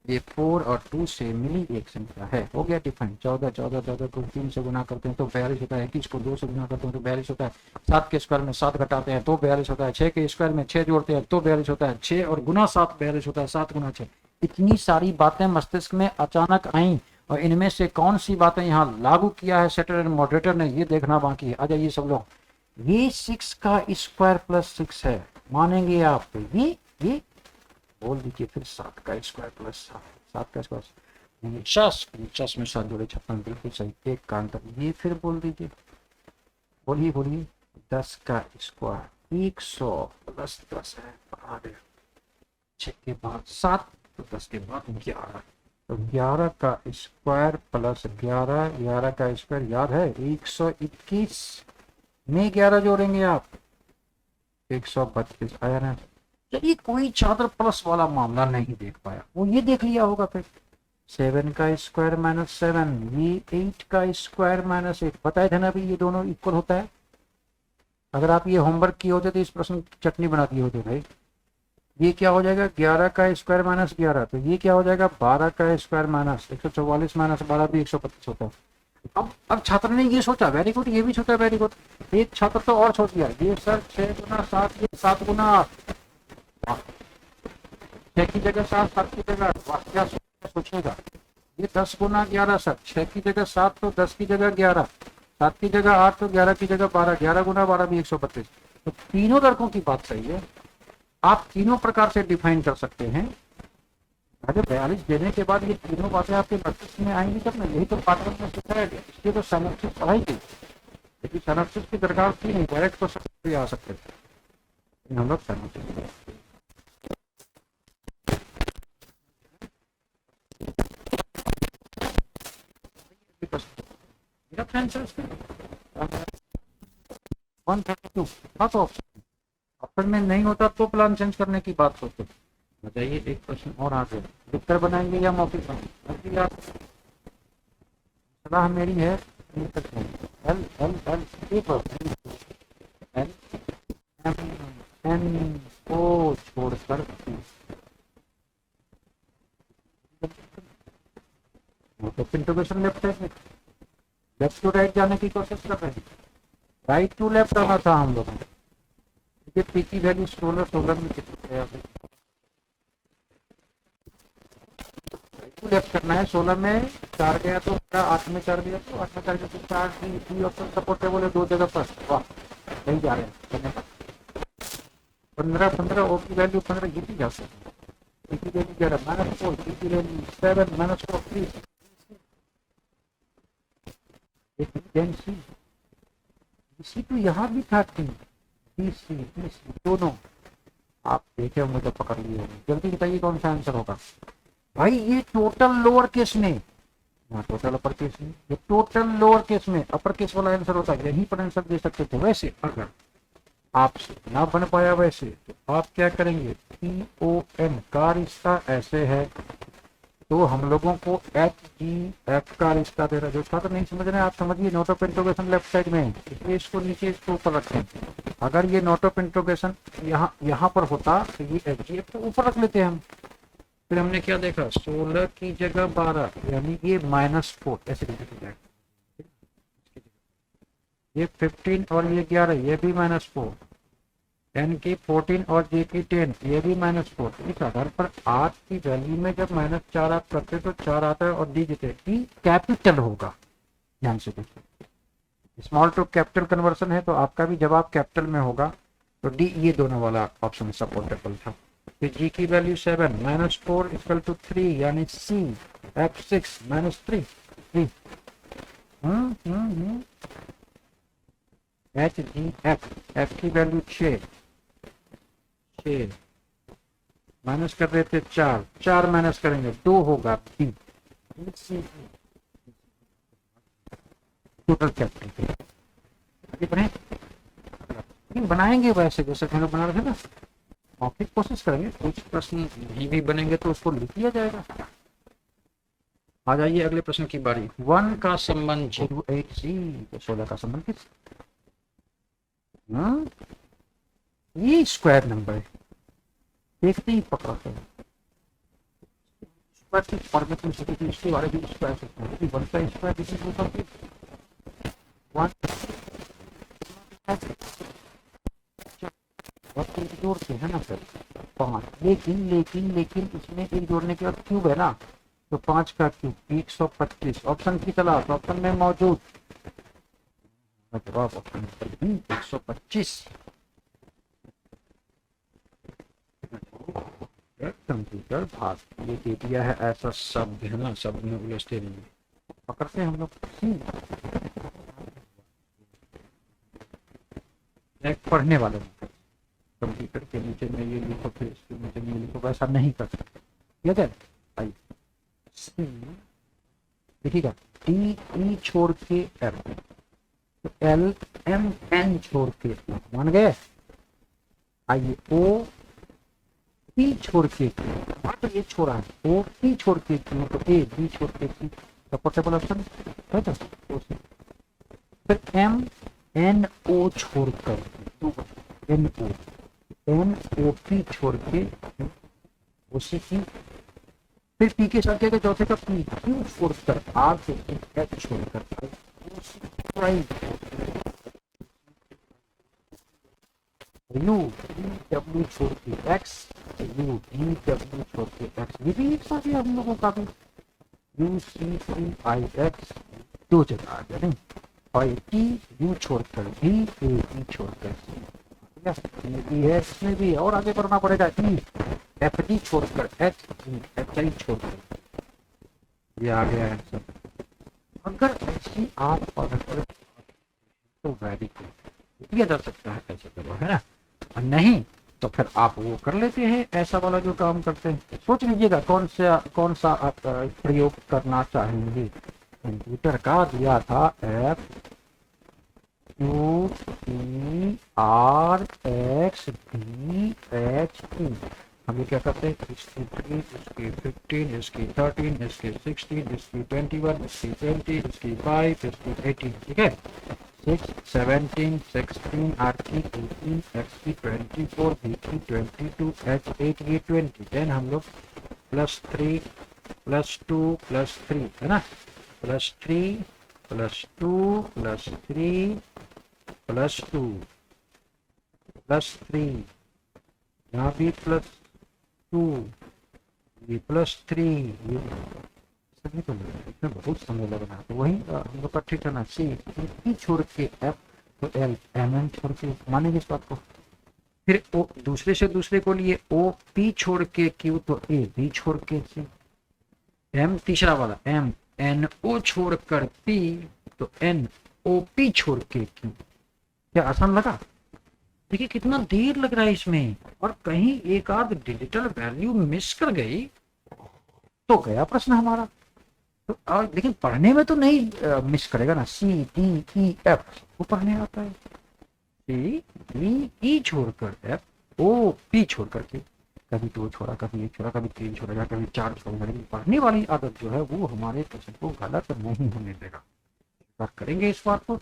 ये 4 और 2 से मिली एक संख्या है, हो गया डिफाइन। 14 14 14 को 3 से गुना करते हैं तो 42 होता है। 21 को 2 से गुना करते हैं तो 42 होता है। 7 के स्क्वायर में 7 घटाते हैं तो 42 होता है। 6 के स्क्वायर में 6 जोड़ते हैं तो 42 होता है। 6 और गुना 7 42 होता है। 7 गुना 6। इतनी सारी बातें मस्तिष्क में अचानक आई, और इनमें से कौन सी बातें यहाँ लागू किया है सेटर एंड मॉडरेटर ने, ये देखना बाकी है। आ जाइए सब लोग। ये 6 का स्क्वायर प्लस 6 है, मानेंगे आप? ये बोल दीजिए फिर। 7 का स्क्वायर प्लस 7 का स्क्वायर 49, 49 में 7 जोड़े 56, बिल्कुल सही। एक का अंतर, ये फिर बोल दीजिए, बोलिए बोलिए। 10 का स्क्वायर 100 प्लस 10 है, आ गया। 6 के बाद 7 तो 10 के बाद 11, तो 11 का स्क्वायर प्लस 11, 11 का स्क्वायर याद है 121 में 11 जोड़ेंगे आप 132 आया ना। चलिए, कोई छात्र प्लस वाला मामला नहीं देख पाया, वो ये देख लिया होगा फिर। 7 का स्क्वायर माइनस 7, ये 8 का स्क्वायर माइनस 8, बताए थे ना अभी ये दोनों इक्वल होता है। अगर आप ये होमवर्क किए होते तो इस प्रश्न की चटनी बना दिए होते भाई। ये क्या हो जाएगा? 11 का स्क्वायर माइनस 11, तो ये क्या हो जाएगा? 12 का स्क्वायर माइनस 144 माइनस 12 भी 125 होता है। अब छात्र ने ये सोचा, वेरी गुड, ये भी सोचा, वेरी गुड। एक छात्र तो और सोच दिया, ये सर 6 गुना 7, ये 7 गुना 6 की जगह 7, 7 की जगह, क्या सोचेगा? ये 10 गुना 11 सर, 6 की जगह 7 तो 10 की जगह 11, 7 की जगह 8 तो 11 की जगह 12, 11 गुना 12 भी 132। तो तीनों लड़कों की बात सही है। आप तीनों प्रकार से डिफाइन कर सकते हैं। अगर 42 देने के बाद ये तीनों बातें आपके मस्तिष्क में आएंगी तब ना, यही तो पाठ्यक्रम में सिखाया गया, इसलिए तो सिनॉप्सिस पढ़ाई गई। लेकिन सिनॉप्सिस की दरकार थी नहीं, डायरेक्ट क्वेश्चन भी आ सकते थे, हम लोग सिनॉप्सिस। मेरा आंसर 132। हाँ, तो ऑप्शन में नहीं होता तो प्लान चेंज करने की बात सोचते। बताइए, एक प्रश्न और आ गया, उत्तर बनाएंगे या मौखिक बनाएंगे? सलाह मेरी है, L L L L M N को छोड़कर तो इंटीग्रेशन लेफ्ट साइड में, लेफ्ट टू राइट जाने की कोशिश कर रहे हैं। राइट टू लेफ्ट आना था हम लोगों को। ये पी की वैल्यू 16 16 में कितनी है? लेफ्ट करना है। 16 में 4 गया तो 8 में 4 गया तो 8 में 4 गया तो 4 ऑप्शन सपोर्टेबल है, 2 जगह पर। वाह, नहीं जा रहे हैं। 15 15 ओ की वैल्यू 15, ये भी जा सकते हैं। पी की वैल्यू 11 माइनस 4, पी की वैल्यू 7 माइनस 4 3। इसी तो यहाँ भी था, सी दोनों आप देखे होंगे तो पकड़ लिए होंगे। जल्दी बताइए कौन सा आंसर होगा भाई? ये टोटल लोअर केस में, टोटल अपर केस में, ये टोटल लोअर केस में अपर केस वाला आंसर होता है, यहीं पर आंसर दे सकते थे। वैसे अगर आपसे ना बन पाया वैसे, तो आप क्या करेंगे? PON का रिश्ता ऐसे है तो हम लोगों को HGF का रिश्ता दे रहा है। जो छात्र नहीं समझ रहे हैं आप समझिए, note of interrogation left side में है, इसलिए इसको नीचे, इसको ऊपर रखें। अगर ये नोट ऑफ इंट्रोगेशन यहाँ पर होता तो ये HGF को ऊपर रख लेते हैं हम। फिर हमने क्या देखा? 16 की जगह 12, यानी ये -4 ऐसे लिख जाएगा। ये 15 और ये 11, ये भी -4, n की 14 और j की 10, ये भी -4। इस आधार पर r की वैल्यू में जब -4 आप करते तो 4 आता है, और डी देते ई कैपिटल होगा। ध्यान से देखिए, स्मॉल टू कैपिटल कन्वर्सन है तो आपका भी जवाब कैपिटल में होगा, तो डी, ये दोनों वाला ऑप्शन सपोर्टेबल था। फिर जी की वैल्यू 7 -4 इक्वल टू 3, यानी सी F6 -3 3। HGF, F की वैल्यू 6 माइनस कर रहे थे 4, 4 माइनस करेंगे 2 होगा बी। टोटल कैपिटल पे। आगे बढ़े, बनाएंगे वैसे जैसे हम लोग बना रहे थे ना, मौखिक कोशिश करेंगे, कुछ प्रश्न नहीं भी बनेंगे तो उसको लिख लिया जाएगा। आ जाइए अगले प्रश्न की बारी। 1 का संबंध 08C, तो 16 का संबंध किस, ये स्क्वायर नंबर है, देखते ही पकड़ा है। स्क्वायर की फॉर्मेट में सकते इसके बारे में स्क्वायर सकते हैं, 1 का स्क्वायर दिस इज ऑफ 1 और एक जोड़ते हैं ना सर 5, लेकिन लेकिन लेकिन इसमें एक जोड़ने के बाद क्यूब है ना, तो 5 का क्यूब 125। ऑप्शन की तलाश, ऑप्शन में मौजूद जवाब ऑप्शन 125। कंप्यूटर भाग ये दे दिया है ऐसा शब्द है ना, शब्द में उलझते नहीं पकड़ते हैं हम लोग। एक पढ़ने वाले कंप्यूटर के नीचे में ये लिखो, फिर इसके नीचे में लिखो, वैसा नहीं कर सकते। ठीक है, आइए देखिएगा, टी ई छोड़ के एफ, तो एल एम एन छोड़ के मान गए। आइए ओ पी छोड़ के, तो ये छोड़ा है, ओ पी छोड़ के, तो ए बी छोड़ के, सपोर्टेबल ऑप्शन है तो फिर एम एन ओ छोड़कर, एन ओ पी छोड़ के उसी की, फिर पी के साथ क्या चौथे का पी क्यू छोड़कर, आर से एच छोड़कर, यू डब्ल्यू छोड़ के एक्स, यू डी डब्ल्यू छोड़ के एक्स, ये भी एक साथ ही हम लोगों का भी you see C I x, दो जगह आ गया नहीं, और टी यू छोड़कर डी ए ई छोड़कर सी है, इसमें भी और आगे बढ़ना पड़ेगा, ई एफ डी छोड़कर एच एच आई छोड़कर, ये आ गया आंसर। अगर ऐसी आप पढ़कर तो वेरी गुड, किया जा सकता है ऐसे करो, है ना, और नहीं तो फिर आप वो कर लेते हैं ऐसा वाला जो काम करते हैं। सोच लीजिएगा कौन सा आप प्रयोग करना चाहेंगे। कंप्यूटर का दिया था F Q E R X B H E, हम ये क्या करते हैं, इसकी 3, इसकी 15, इसकी 13, इसकी 16, इसकी 21, इसकी 20, इसकी 5, इसकी 18, ठीक है, 6, 17, 16, R की 18, X की 24, B की 22, H 8 की 20, देन हम लोग +3 +2 +3 है ना, +3 +2 +3 +2 +3, यहाँ भी +2, ये +3, ये सभी तो इसमें बहुत समय लग रहा है, तो वही हम लोग का ठीक है ना, सी छोड़ के एफ, तो एल एम एन छोड़ के, मानेंगे इस बात को। फिर ओ दूसरे से दूसरे को लिए, ओ पी छोड़ के क्यू, तो ए बी छोड़ के सी, एम तीसरा वाला एम एन ओ छोड़ कर पी, तो एन ओ पी छोड़ के क्यू। क्या आसान लगा? देखिए कितना देर लग रहा है इसमें, और कहीं एक आध डिजिटल वैल्यू मिस कर गई तो गया प्रश्न हमारा। तो लेकिन पढ़ने में तो नहीं मिस करेगा ना, सी डी ई एफ वो पढ़ने आता है, सी डी ई छोड़कर एफ ओ पी छोड़कर के, कभी 2 छोड़ा, कभी 1 छोड़ा, कभी 3 छोड़ेगा, कभी 4 छोड़ेगा, लेकिन पढ़ने वाली आदत जो है वो हमारे प्रश्न को गलत नहीं होने देगा। करेंगे इस बात को,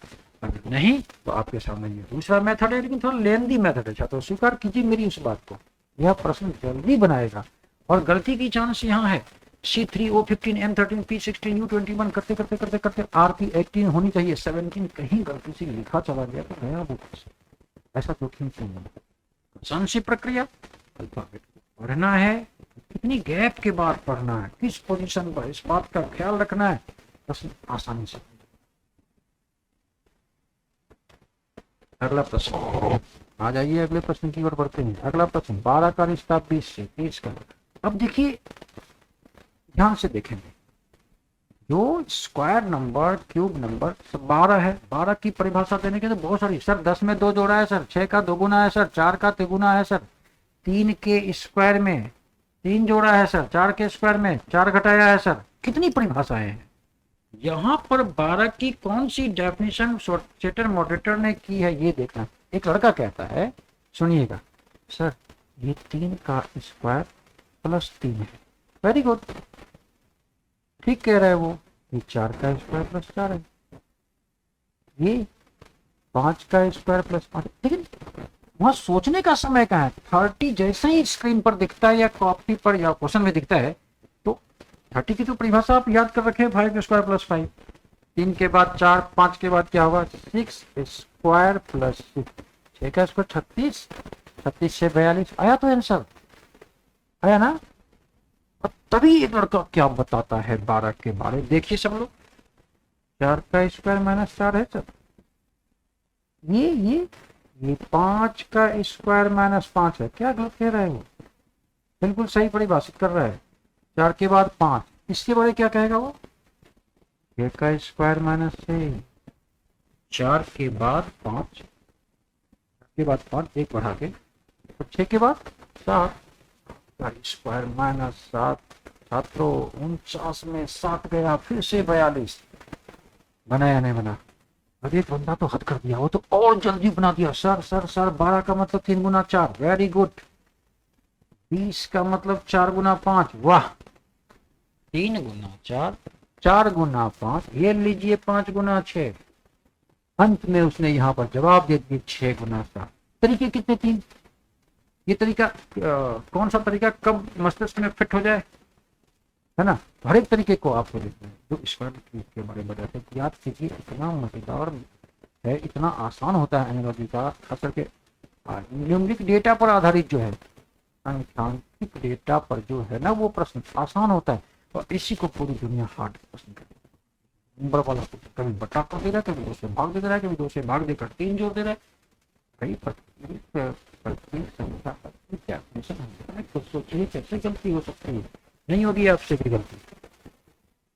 अगर नहीं तो आपके सामने ये दूसरा मेथड है, लेकिन थोड़ा लेंदी मेथड है, तो स्वीकार कीजिए मेरी उस बात को। यह प्रश्न जल्दी बनाएगा, और गलती की चांस यहाँ है, C3O15 M13 P16 U21 करते करते करते करते RP18 होनी चाहिए, 17 कहीं गलती से लिखा चला गया तो नया बुक, ऐसा जोखिम क्यों है? आसान सी प्रक्रिया, अल्फाबेट पढ़ना है, कितनी गैप के बाद पढ़ना है, किस पोजीशन पर, इस बात का ख्याल रखना है, प्रश्न आसानी से। अगला प्रश्न, आ जाइए अगले प्रश्न की ओर बढ़ते हैं। अगला प्रश्न, 12 का रिश्ता 20 से 30 का। अब देखिए ध्यान से देखेंगे, जो स्क्वायर नंबर क्यूब नंबर 12 है, 12 की परिभाषा देने के तो बहुत सारी, सर 10 में 2 जोड़ा है सर, 6 का 2 गुना है सर, 4 का 3 गुना है सर, 3 के स्क्वायर में 3 जोड़ा है सर, 4 के स्क्वायर में 4 घटाया है सर, कितनी परिभाषाएं हैं। यहाँ पर 12 की कौन सी डेफिनेशन चैटर मॉडरेटर ने की है ये देखना। एक लड़का कहता है, सुनिएगा सर, ये 3 का स्क्वायर प्लस 3 है। वेरी गुड, ठीक कह रहा है वो। ये 4 का स्क्वायर प्लस 4 है, ये 5 का स्क्वायर प्लस 5। लेकिन वहां सोचने का समय कहाँ है? 30 जैसे ही स्क्रीन पर दिखता है या कॉपी पर या क्वेश्चन में दिखता है तो 30 की तो परिभाषा आप याद कर रखे हैं, 5 स्क्वायर प्लस 5। 3 के बाद 4, 5 के बाद क्या होगा? 6 स्क्वायर प्लस 6, 6 का स्क्वायर 36, 36 से 42 आया। तो आंसर आया ना। और तभी एक लड़का क्या बताता है 12 के बारे में, देखिए सब लोग। 4 का स्क्वायर माइनस 4 है सर, ये 5 का स्क्वायर माइनस 5 है। क्या गलत कह रहा है वो? बिल्कुल सही परिभाषित कर रहा है। 4 के बाद 5, इसके बारे क्या कहेगा वो? 6 का स्क्वायर माइनस 6, 4 के बाद 5, के बाद 5 एक बढ़ा के, तो 6 के बाद 7 का स्क्वायर माइनस 7। छात्रों 49 में 7 गया, फिर से 42 बना या नहीं बना? अब एक बंदा तो हद कर दिया, वो तो और जल्दी बना दिया। सर सर सर 12 का मतलब 3 गुना 4, वेरी गुड। 20 का मतलब 4 गुना 5, वाह। 3 गुना 4, 4 गुना 5, ये लीजिए 5 गुना 6। अंत में उसने यहाँ पर जवाब दे दिया 6 गुना 7। तरीके कितने? 3। ये तरीका कौन सा तरीका कब मस्तिष्क में फिट हो जाए, है ना? हर एक तरीके को आपको देखना है जो स्क्वायर के बारे में बताते हैं। याद कीजिए, इतना मजेदार है, इतना आसान होता है एनालॉजी का, खास करके न्यूमेरिक डेटा पर आधारित जो है, सांख्यिक डेटा पर जो है ना, वो प्रश्न आसान होता है। और इसी को पूरी दुनिया हार्ड प्रश्न करती है। नंबर वाला कभी बटा कर दे रहा है, कभी 2 से भाग दे रहा है, कभी 2 से भाग देकर 3 जोड़ दे रहा है। कई तो सोचिए कैसे गलती हो सकती है? नहीं होगी आपसे भी गलती।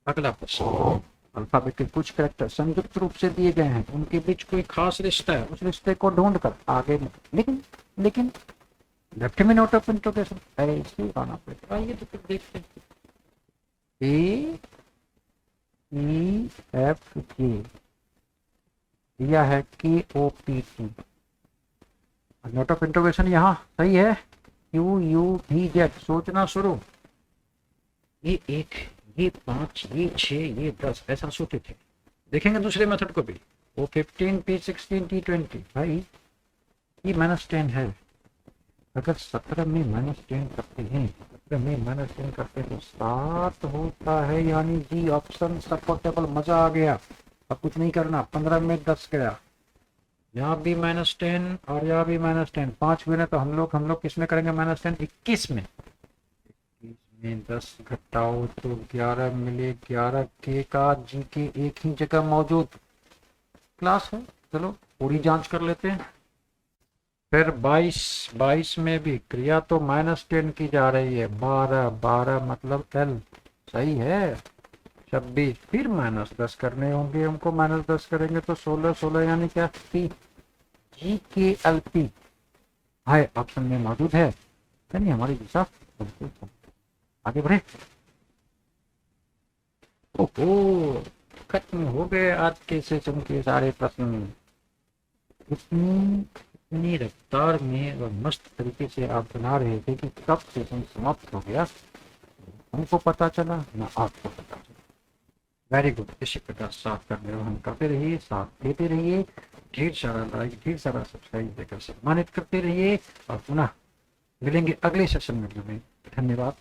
अगला प्रश्न, अल्फाबेट के कुछ कैरेक्टर संयुक्त रूप से दिए गए हैं, उनके बीच कोई खास रिश्ता है, उस रिश्ते को ढूंढ कर आगे लेकिन लेफ्ट में नोट ऑफ इंटरोगेशन ऐसे आना पड़ेगा। आइए तो फिर देखते हैं। ए ई एफ जी दिया है के O P T, note of interrogation यहाँ सही है। क्यू यू वी जेड, सोचना शुरू। ये 1, ये 5, ये 6, ये 10, ऐसा सोचे थे। देखेंगे दूसरे मेथड को भी। वो 15 P16 T20, भाई ये -10 है। अगर 17 में -10 करते हैं, 17 में -10 करते हैं तो 7 होता है, यानी जी ऑप्शन सपोर्टेबल। मजा आ गया। अब कुछ नहीं करना। 15 में 10 गया, यहाँ भी -10 और यहाँ भी -10, 5 हुए ना। तो हम लोग किस में करेंगे -10? 21 में। 21 में 10 घटाओ तो 11 मिले। 11 के का जी के एक ही जगह मौजूद क्लास है। चलो पूरी जांच कर लेते हैं। फिर 22 में भी क्रिया तो -10 की जा रही है। 12 मतलब L सही है। 26 फिर -10 करने होंगे हमको। -10 करेंगे तो 16 यानी क्या? P जी के एल पी है, ऑप्शन में मौजूद है। यानी हमारी दिशा आगे बढ़े। ओहो, खत्म हो गए आज के सेशन के सारे प्रश्न। इतनी रफ्तार में और मस्त तरीके से आप बना रहे थे कि कब सेशन समाप्त हो गया हमको पता चला ना आपको पता चला। Very good. इसी प्रकार साथ का निर्वहन करते रहिए, साथ देते रहिए, ढेर सारा लाइक, ढेर सारा सब्सक्राइब देकर सम्मानित करते रहिए। और पुनः मिलेंगे अगले सेशन में। धन्यवाद।